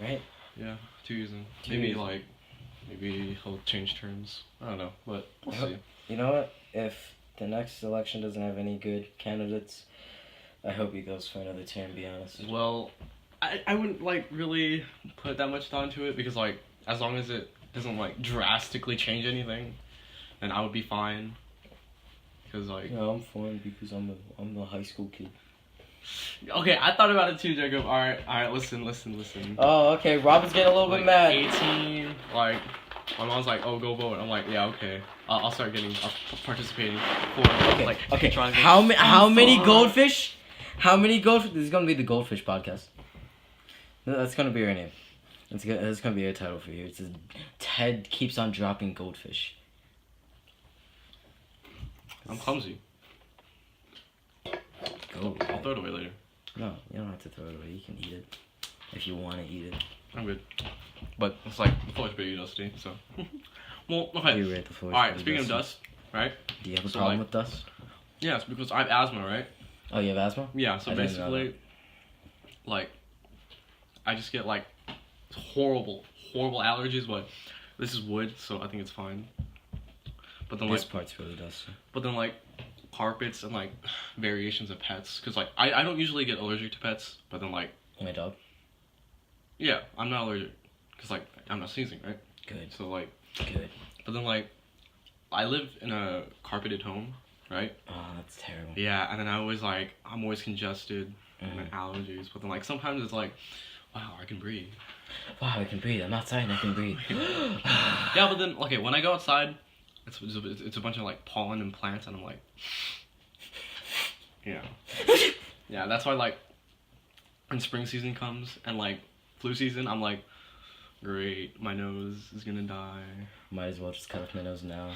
right? Yeah, 2 years in. Maybe he'll change terms. I don't know, but we'll see. You know what? If the next election doesn't have any good candidates, I hope he goes for another term, to be honest. Well, I wouldn't really put that much thought into it, because as long as it doesn't drastically change anything, then I would be fine. Because I'm fine because I'm a high school kid. Okay, I thought about it too, Jacob. All right, listen. Oh, okay. Robin's getting a little bit mad. 18, my mom's like, oh, go vote. I'm like, yeah, okay. I'll start participating for Okay. How many goldfish? How many goldfish? This is gonna be the Goldfish podcast. That's gonna be our name. That's gonna be our title for you. It says Ted keeps on dropping goldfish. I'm clumsy. Go. I'll throw it away later. No, you don't have to throw it away. You can eat it if you want to eat it. I'm good. But it's the floor's pretty dusty, so. Well, okay. You rate the floor. Alright, speaking of dust, right? Do you have a problem with dust? Yeah, it's because I have asthma, right? Oh, you have asthma? Yeah, so basically, I just get horrible allergies, but this is wood, so I think it's fine. But then this part's really dusty. But then carpets and variations of pets, because I don't usually get allergic to pets, but then my dog. Yeah, I'm not allergic, because I'm not sneezing, right? Good. So good. But then I live in a carpeted home, right? Oh, that's terrible. Yeah, and then I'm always congested and allergies. But then like sometimes it's like, wow, I can breathe. Wow, I can breathe. I'm outside and I can breathe. Yeah, but then okay, when I go outside, it's a bunch of like pollen and plants, and I'm like, yeah, yeah. That's why like when spring season comes and like flu season, I'm like, great, my nose is gonna die. Might as well just cut off my nose now.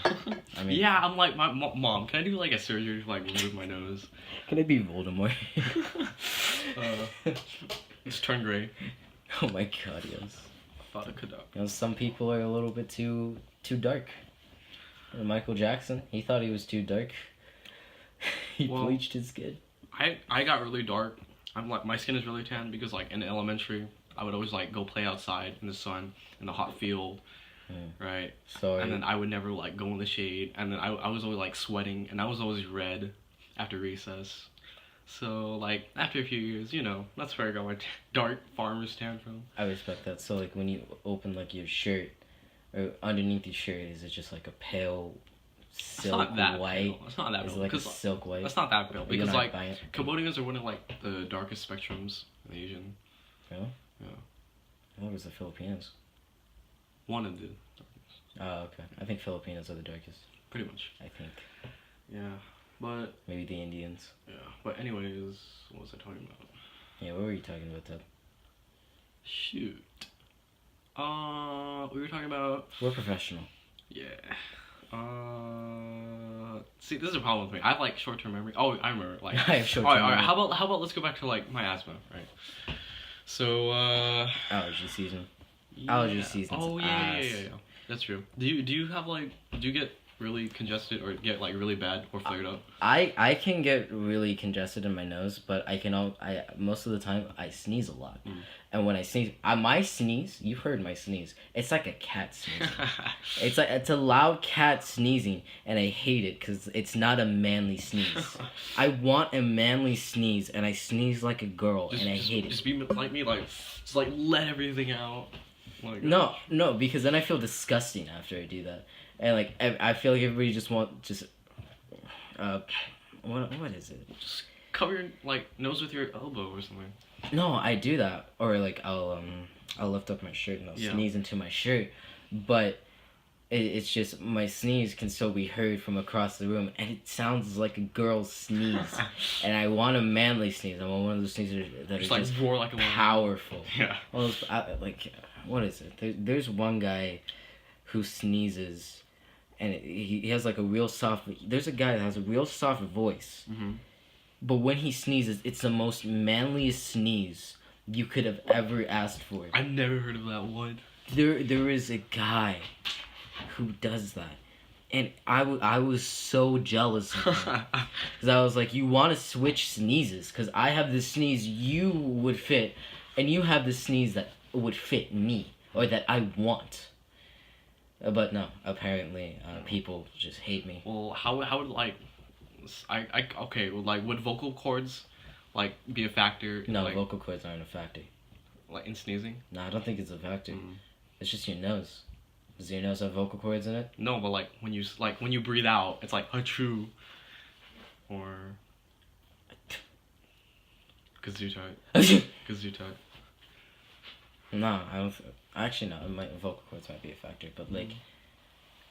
I mean, Yeah, I'm like, my mom, can I do like a surgery to like remove my nose? Can it be Voldemort? Just turn gray. Oh my god, yes. You You know, some people are a little bit too dark. Michael Jackson, he thought he was too dark. He bleached his skin. I got really dark. I'm like, my skin is really tan because like in elementary, I would always like go play outside in the sun in the hot field, right? So and then I would never like go in the shade, and then I was always like sweating, and I was always red after recess. So like after a few years, you know, that's where I got my dark farmer's tan from. I respect that. So like when you open like your shirt, or underneath your shirt, is it just like a pale silk white? Pale. It's not that Is pale. it like a silk white? That's not that pale because not like buying it? Cambodians are one of like the darkest spectrums in Asian. Really? Yeah. I thought it was the Filipinos. One of the. Oh, okay. I think Filipinos are the darkest. Pretty much. I think. Yeah, but. Maybe the Indians. Yeah, but anyways, what was I talking about? Yeah, what were you talking about, Ted? Shoot. We were talking about. We're professional. Yeah. See, this is a problem with me. I have like short-term memory. Oh, I remember. Like. I have short-term All right. memory. How about let's go back to like my asthma, right? So. Allergy season. Yeah. Allergy season's Oh yeah, ass. yeah. That's true. Do you have like do you get really congested or get like really bad or flared up? I can get really congested in my nose, but I most of the time I sneeze a lot, and when I sneeze, my sneeze, you've heard my sneeze. It's like a cat sneezing. It's a loud cat sneezing, and I hate it because it's not a manly sneeze. I want a manly sneeze, and I sneeze like a girl, and I hate it. Just be like me, like just like let everything out. Like, No, because then I feel disgusting after I do that, and like I feel like everybody just what is it? Just cover your like nose with your elbow or something. No, I do that, or like I'll lift up my shirt and I'll sneeze into my shirt, but it's just my sneeze can still be heard from across the room, and it sounds like a girl's sneeze, and I want a manly sneeze. I want one of those sneezes that Just are like just roar like a powerful. Yeah. Well, like what is it? There's one guy who sneezes, and he has like a real soft. There's a guy that has a real soft voice. But when he sneezes, it's the most manliest sneeze you could have ever asked for. I've never heard of that one. There is a guy who does that. And I was so jealous of him. Because I was like, you want to switch sneezes? Because I have this sneeze you would fit, and you have this sneeze that would fit me, or that I want. But no, apparently people just hate me. Well, how would like... okay, well, like, would vocal cords, like, be a factor? No, like, vocal cords aren't a factor. Like, in sneezing? No, I don't think it's a factor. It's just your nose. Does your nose have vocal cords in it? No, but, like, when you breathe out, it's like, achoo. Or... Gesundheit. Gesundheit. No, I don't... Actually, no, vocal cords might be a factor, but, like...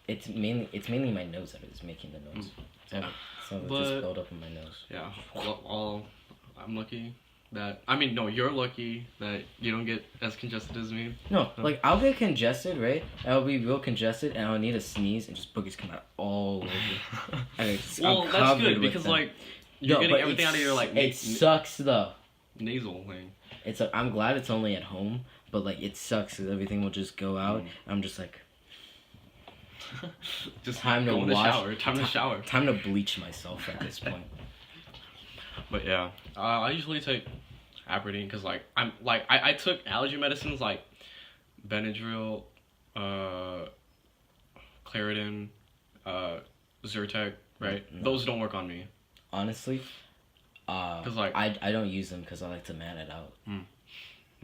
It's mainly my nose that is making the noise. So it just build up in my nose. Yeah. Well, I'm lucky that... I mean, no, you're lucky that you don't get as congested as me. No, like, I'll get congested, right? I'll be real congested, and I'll need a sneeze, and just boogers come out all over. And well, that's good, because, like, you're getting everything out of your, like... It sucks, though. Nasal thing. It's like, I'm glad it's only at home, but, like, it sucks because everything will just go out. I'm just like... Just time to wash. Time to shower. Time to bleach myself at this point. But yeah, I usually take Aberdeen because like I took allergy medicines like Benadryl, Claritin, Zyrtec, right? No. Those don't work on me. Honestly, because like I don't use them because I like to man it out.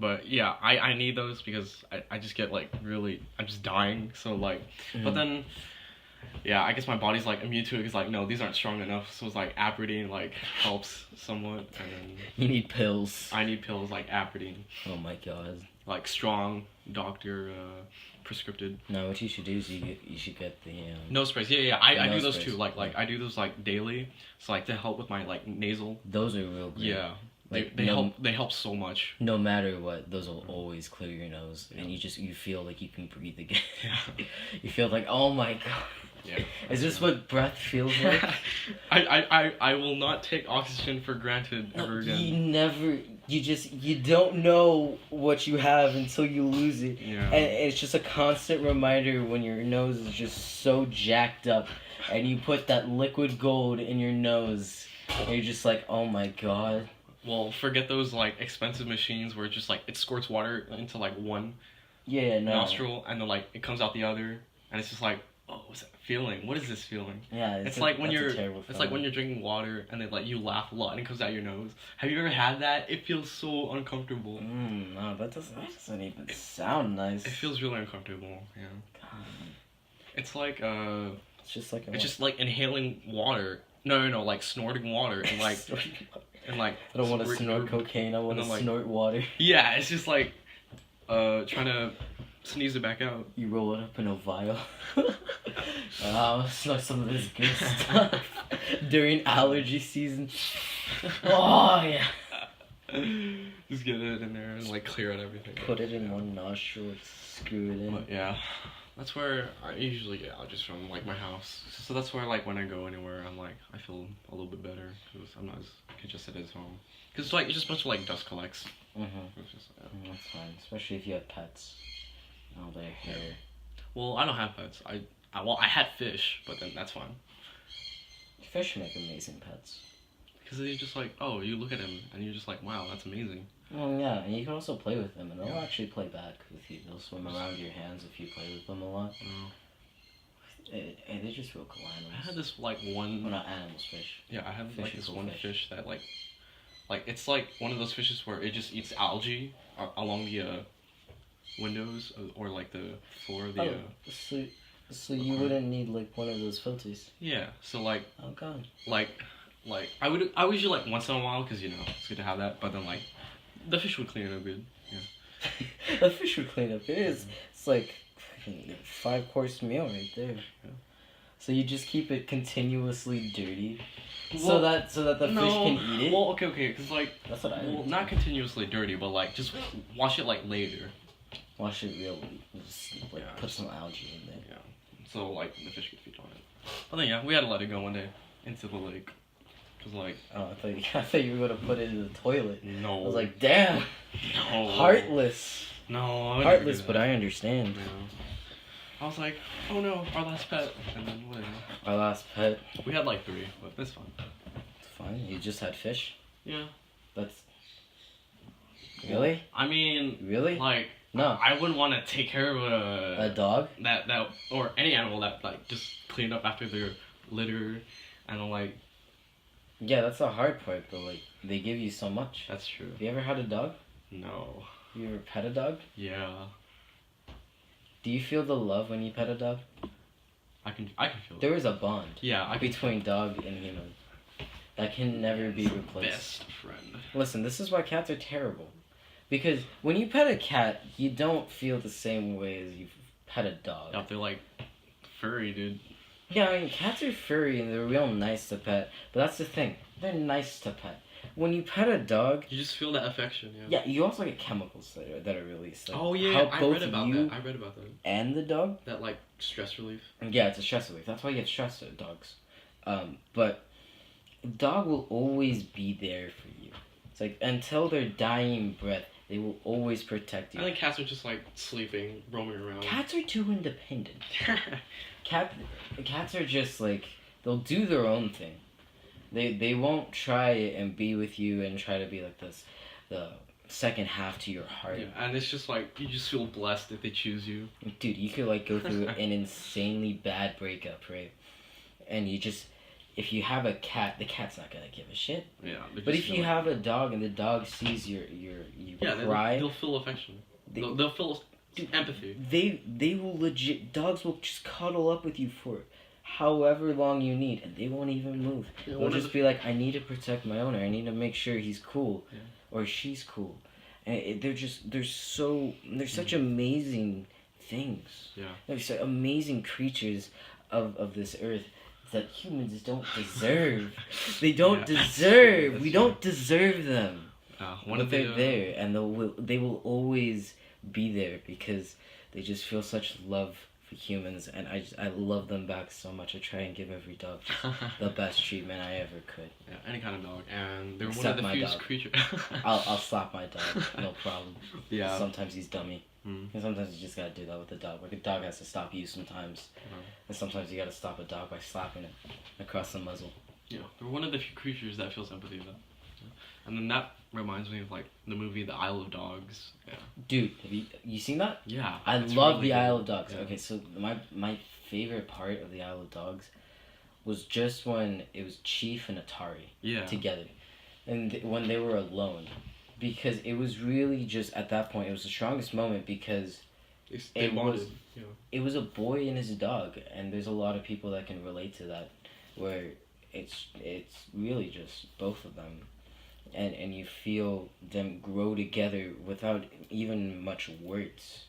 But yeah, I need those because I just get like really, I'm just dying. So like, but then yeah, I guess my body's like immune to it. It's like, no, these aren't strong enough. So it's like Apridine like helps somewhat, and then You need pills. I need pills like Apridine, Oh my god. like strong doctor prescripted. No, what you should do is you should get the Nose sprays. Yeah. I do nose those sprays. too. Like I do those like daily. So like to help with my like nasal. those are real great. Yeah. Like, They help. They help so much. No matter what, those will always clear your nose, and you feel like you can breathe again. Yeah. You feel like, oh my god. Yeah. Is this what breath feels like? I will not take oxygen for granted ever again. You don't know what you have until you lose it. Yeah. And it's just a constant reminder when your nose is just so jacked up, and you put that liquid gold in your nose, and you're just like, oh my god. Well, forget those like expensive machines where it just like it squirts water into like one Yeah, no. nostril and then like it comes out the other, and it's just like, oh, what's that feeling? What is this feeling? Yeah, It's like when that's a terrible it's like when feeling. you're drinking water and then like you laugh a lot and it comes out your nose. Have you ever had that? It feels so uncomfortable. No, that doesn't even sound nice. It feels really uncomfortable. Yeah. God. It's like It's just like it's just like inhaling water. No, like snorting water and like and like. I don't want to snort cocaine. I want to and then, like- snort water. Yeah, it's just like trying to sneeze it back out. You roll it up in a vial. Snort some of this good stuff during allergy season. Oh yeah. Just get it in there and like clear out everything. Put it in one nostril, screw it in. But yeah, that's where I usually get allergies from, like my house. So that's where like when I go anywhere, I'm like I feel a little bit better because I'm not as congested at home. Because it's like it's just a bunch of like dust collects. It's just, That's fine, especially if you have pets. All their hair. Well, I don't have pets. I had fish, but then that's fine. Fish make amazing pets. Because you just like, oh, you look at him and you're just like, wow, that's amazing. Well, yeah, and you can also play with them, and they'll actually play back with you. They'll swim around your hands if you play with them a lot. And they're just real cool animals. I had this like one. Well, not animals, fish. Yeah, I had Fish like is this cool one fish. fish that like it's like one of those fishes where it just eats algae along the windows or like the floor of the. So you wouldn't need like one of those filters. Yeah, so like Oh god. like I would usually like once in a while because you know it's good to have that, but then like the fish would clean it up good. Yeah. The fish would clean up. It's like 5-course meal right there. Yeah. So you just keep it continuously dirty, Well, so that the fish can eat it. Well, okay, because like That's what I well, would not continuously dirty, but like just wash it like later. Wash it real. Just like Yeah, put just- some algae in there. Yeah. So like the fish could feed on it. But then yeah, we had to let it go one day into the lake. Cause like Oh, I thought you were gonna put it in the toilet. no. I was like, damn, no. heartless. No. I would never Heartless, do but that. I understand. No. I was like, oh no, our last pet, and then whatever. Our last pet. We had like 3, but that's fine. It's fine. You just had fish. Yeah. That's really, I mean, really like no. I wouldn't want to take care of A dog. that or any animal that like just cleaned up after their litter, and like Yeah, that's the hard part. But like, they give you so much. that's true. Have you ever had a dog? No. You ever pet a dog? Yeah. Do you feel the love when you pet a dog? I can feel it. There is a bond Yeah, I can between dog and human that can never be replaced. best friend. Listen, this is why cats are terrible. Because when you pet a cat, you don't feel the same way as you pet a dog. Yep, they're like furry, dude. Yeah, I mean, cats are furry and they're real nice to pet. But that's the thing. They're nice to pet. When you pet a dog, You just feel that affection, yeah. yeah, you also get chemicals that are released. Like Oh yeah, how I both read about you that. I read about that. and the dog. That like stress relief. Yeah, it's a stress relief. That's why you get stressed at dogs. But a dog will always be there for you. It's like until their dying breath, they will always protect you. I think cats are just like sleeping, roaming around. Cats are too independent. Cats are just like they'll do their own thing. They won't try and be with you and try to be like the second half to your heart. Yeah, and it's just like you just feel blessed if they choose you. Dude, you could like go through an insanely bad breakup, right? And you just if you have a cat, the cat's not gonna give a shit. Yeah. But if you have a dog and the dog sees you cry, they'll feel affection. They- They'll feel empathy. they will legit dogs will just cuddle up with you for however long you need, and they won't even move. Yeah, They'll just be like, I need to protect my owner. I need to make sure he's cool, or she's cool. And they're such amazing things. Yeah. They're so amazing creatures of this earth that humans don't deserve. They don't deserve. That's We true. don't deserve them. One But of they're there, and they will always be there because they just feel such love for humans, and I love them back so much. I try and give every dog the best treatment I ever could. Yeah, any kind of dog, and they're Except one my of the dog. few creatures. I'll slap my dog, no problem. Yeah. Sometimes he's dummy. Mm. And sometimes you just gotta do that with the dog. Like a dog has to stop you sometimes, and sometimes you gotta stop a dog by slapping it across the muzzle. Yeah, they're one of the few creatures that feels empathy, though. Yeah. And then that reminds me of like the movie The Isle of Dogs. Yeah. Dude, have you seen that? Yeah. I it's love really the good. Isle of Dogs. Yeah. Okay, so my favorite part of the Isle of Dogs was just when it was Chief and Atari Yeah. together, and when they were alone, because it was really just at that point it was the strongest moment because They it bonded. was- Yeah. it was a boy and his dog, and there's a lot of people that can relate to that, where it's really just both of them, and you feel them grow together without even much words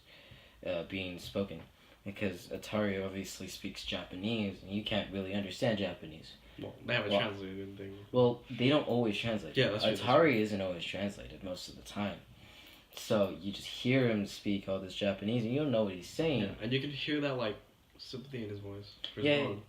being spoken, because Atari obviously speaks Japanese, and you can't really understand Japanese. Well, they have a Well- translated thing. Well, they don't always translate. Yeah, that's true, that's Atari isn't always translated most of the time. So you just hear him speak all this Japanese, and you don't know what he's saying. Yeah, and you can hear that like sympathy in his voice. For his Yeah, dog.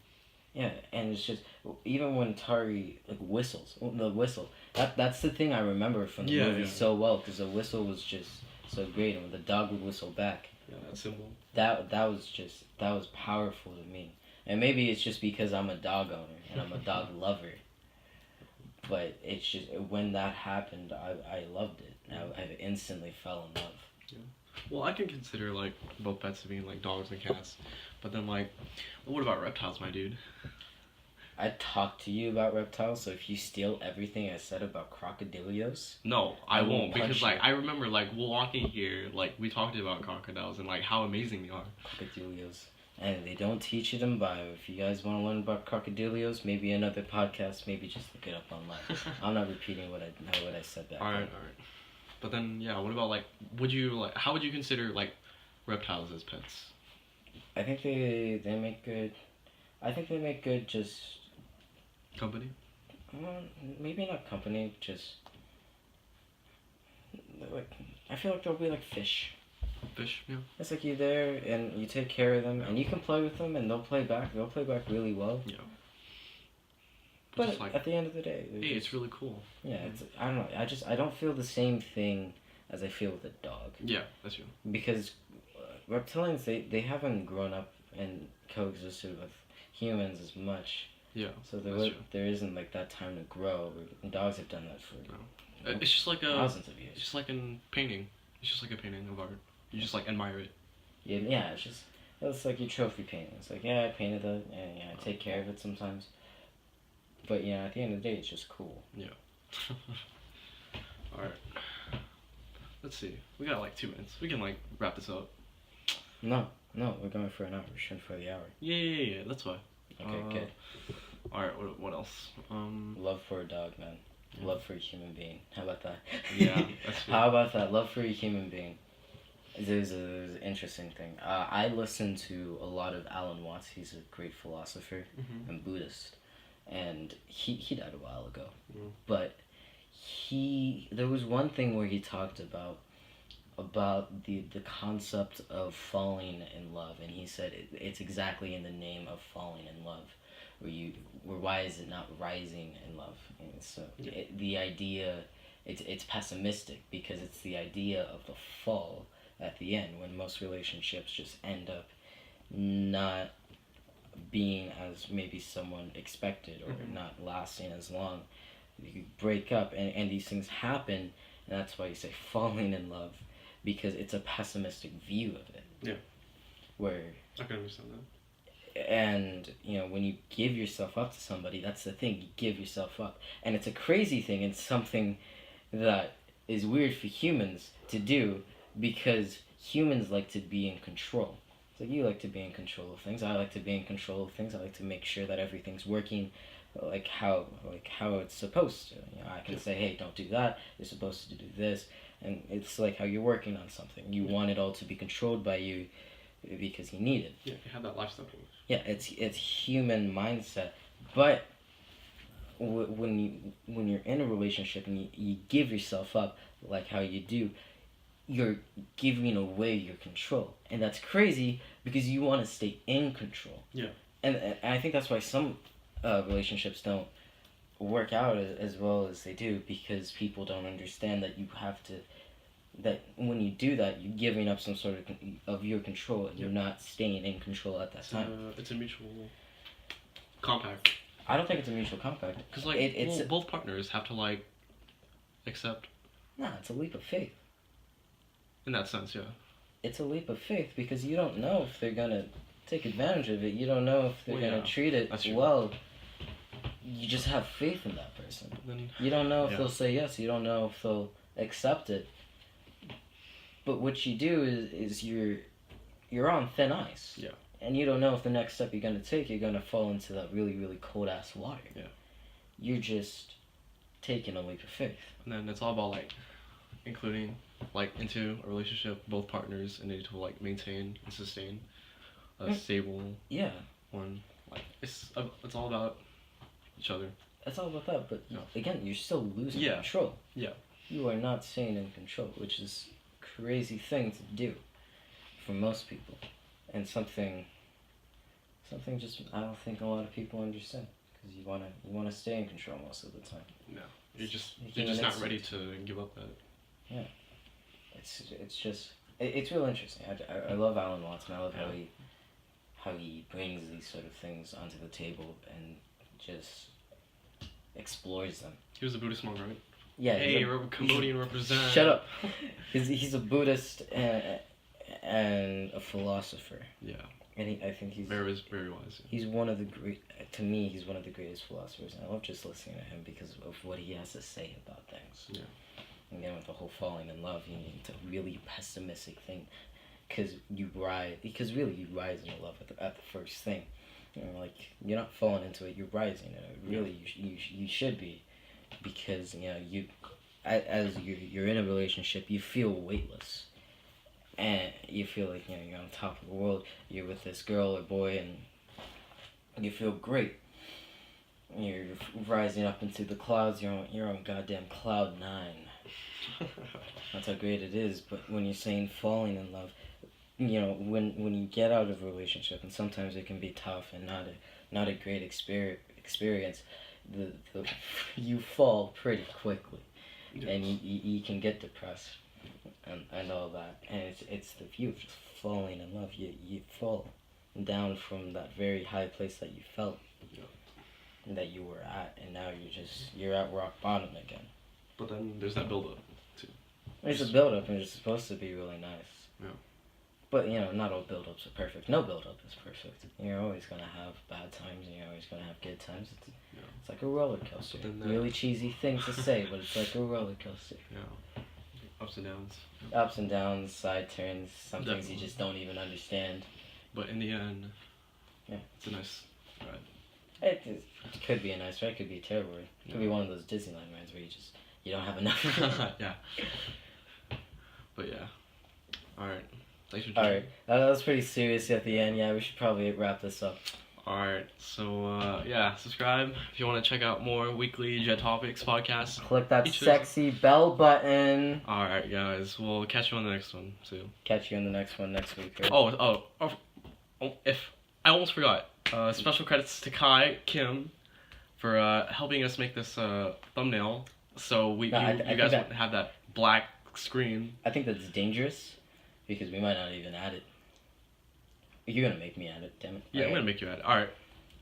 Yeah, and it's just even when Atari like whistles, the whistle. That's the thing I remember from the movie so well, because the whistle was just so great, and when the dog would whistle back, Yeah, that's simple. that was powerful to me. And maybe it's just because I'm a dog owner and I'm a dog lover. But it's just when that happened, I loved it. I instantly fell in love. Well, I can consider like both pets being like dogs and cats, but then like, what about reptiles, my dude? I talked to you about reptiles, so if you steal everything I said about crocodilios, No, I won't won't, punch because you. like I remember like walking here, like we talked about crocodiles and like how amazing they are. crocodilios. And they don't teach it in bio. If you guys want to learn about crocodilios, maybe another podcast, maybe just look it up online. I'm not repeating what I said back All then. right. But then yeah, what about like, how would you consider like reptiles as pets? I think they make good. I think they make good just Company? maybe not company, just like I feel like they'll be like fish. Fish? Yeah. It's like you're there and you take care of them and you can play with them and they'll play back. They'll play back really well. Yeah. But Just like, at the end of the day, hey, it's really cool. yeah, it's I don't know. I don't feel the same thing as I feel with a dog. Yeah, that's true. Because reptilians they haven't grown up and coexisted with humans as much. Yeah. So that's true. there isn't like that time to grow. Dogs have done that for It's just like thousands of it's years. just like in painting. It's just like a painting of art. You just like admire it. Yeah, it's like your trophy painting. It's like, yeah, I painted that, and yeah, I take care of it sometimes. But yeah, at the end of the day, it's just cool. Yeah. All right. Let's see. We got like 2 minutes. We can like wrap this up. No, we're going for an hour. We're shooting for the hour. Yeah. That's why. Okay, good. All right. What else? Love for a dog, man. Yeah. Love for a human being. How about that? Yeah, that's true. How about that? Love for a human being. There's an interesting thing. I listen to a lot of Alan Watts. He's a great philosopher and Buddhist, and he died a while ago. Mm. But there was one thing where he talked about the concept of falling in love, and he said it's exactly in the name of falling in love, where why is it not rising in love? And so the idea, it's pessimistic because it's the idea of the fall at the end, when most relationships just end up not being as maybe someone expected or not lasting as long. You break up and these things happen, and that's why you say falling in love, because it's a pessimistic view of it. Yeah. Where I can understand that. and when you give yourself up to somebody, that's the thing, you give yourself up, and it's a crazy thing. It's something that is weird for humans to do, because humans like to be in control. It's like you like to be in control of things. I like to be in control of things. I like to make sure that everything's working how it's supposed to. You know, I can say, hey, don't do that. You're supposed to do this, and it's like how you're working on something. You want it all to be controlled by you because you need it. Yeah, you have that lifestyle. Yeah, it's human mindset, but when you're in a relationship and you give yourself up like how you do, you're giving away your control, and that's crazy because you want to stay in control. Yeah. And I think that's why some relationships don't work out as well as they do, because people don't understand that you have to, that when you do that, you're giving up some sort of your control, and you're not staying in control at that time. It's a mutual compact. I don't think it's a mutual compact. Because like both partners have to like accept. Nah, it's a leap of faith. In that sense, yeah. It's a leap of faith because you don't know if they're gonna take advantage of it. You don't know if they're gonna treat it well. You just have faith in that person. Then, you don't know if they'll say yes. You don't know if they'll accept it. But what you do is you're on thin ice. Yeah. And you don't know if the next step you're gonna take, you're gonna fall into that really, really cold ass water. Yeah. You're just taking a leap of faith. And then it's all about like including like into a relationship, both partners need to like maintain and sustain a stable one. Like it's all about each other. It's all about that, but again, you're still losing Yeah. control. Yeah. You are not staying in control, which is a crazy thing to do for most people, and something just I don't think a lot of people understand, because you wanna stay in control most of the time. No, you're just not ready to give up that. Yeah, it's real interesting. I love Alan Watson. I love how he brings these sort of things onto the table and just explores them. He was a Buddhist monk, right? Yeah. Hey, Cambodian represent. Shut up. He's a Buddhist and a philosopher. Yeah. And I think he's very wise. He's one of the to me, he's one of the greatest philosophers. And I love just listening to him because of what he has to say about things. Yeah. Again, with the whole falling in love, you need to really pessimistic thing, because you rise in love at the first thing. You know, like you're not falling into it, you're rising. Really, you should be, because you know as you're in a relationship, you feel weightless, and you feel like you're on top of the world. You're with this girl or boy, and you feel great. You're rising up into the clouds. You're on goddamn cloud 9. That's how great it is. But when you're saying falling in love, when you get out of a relationship, and sometimes it can be tough and not a great experience, you fall pretty quickly, and you can get depressed and all that. And it's the view of just falling in love. You fall down from that very high place that you felt that you were at, and now you're at rock bottom again. But then there's that build up too. There's a build up, and it's supposed to be really nice. Yeah. But not all build ups are perfect. No build up is perfect. You're always gonna have bad times, and you're always gonna have good times. It's like a roller coaster. Really cheesy thing to say, but it's like a roller coaster. Yeah. Ups and downs. Ups and downs, side turns. Some things you just don't even understand. But in the end, it's a nice ride. It could be a nice ride. It could be a terrible ride. It could be one of those Disneyland rides where you don't have enough. Yeah. But yeah. Alright. Thanks for joining. Alright. That was pretty serious at the end. Yeah, we should probably wrap this up. Alright. So, subscribe if you want to check out more weekly Jet Topics podcasts. Click that sexy bell button. Alright, guys. We'll catch you on the next one, too. Catch you on the next one next week. Right? Oh, if I almost forgot. Special credits to Kai Kim for helping us make this thumbnail. So you guys wouldn't have that black screen. I think that's dangerous, because we might not even add it. You're gonna make me add it, damn it. Yeah, I'm gonna make you add it. Alright,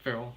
farewell.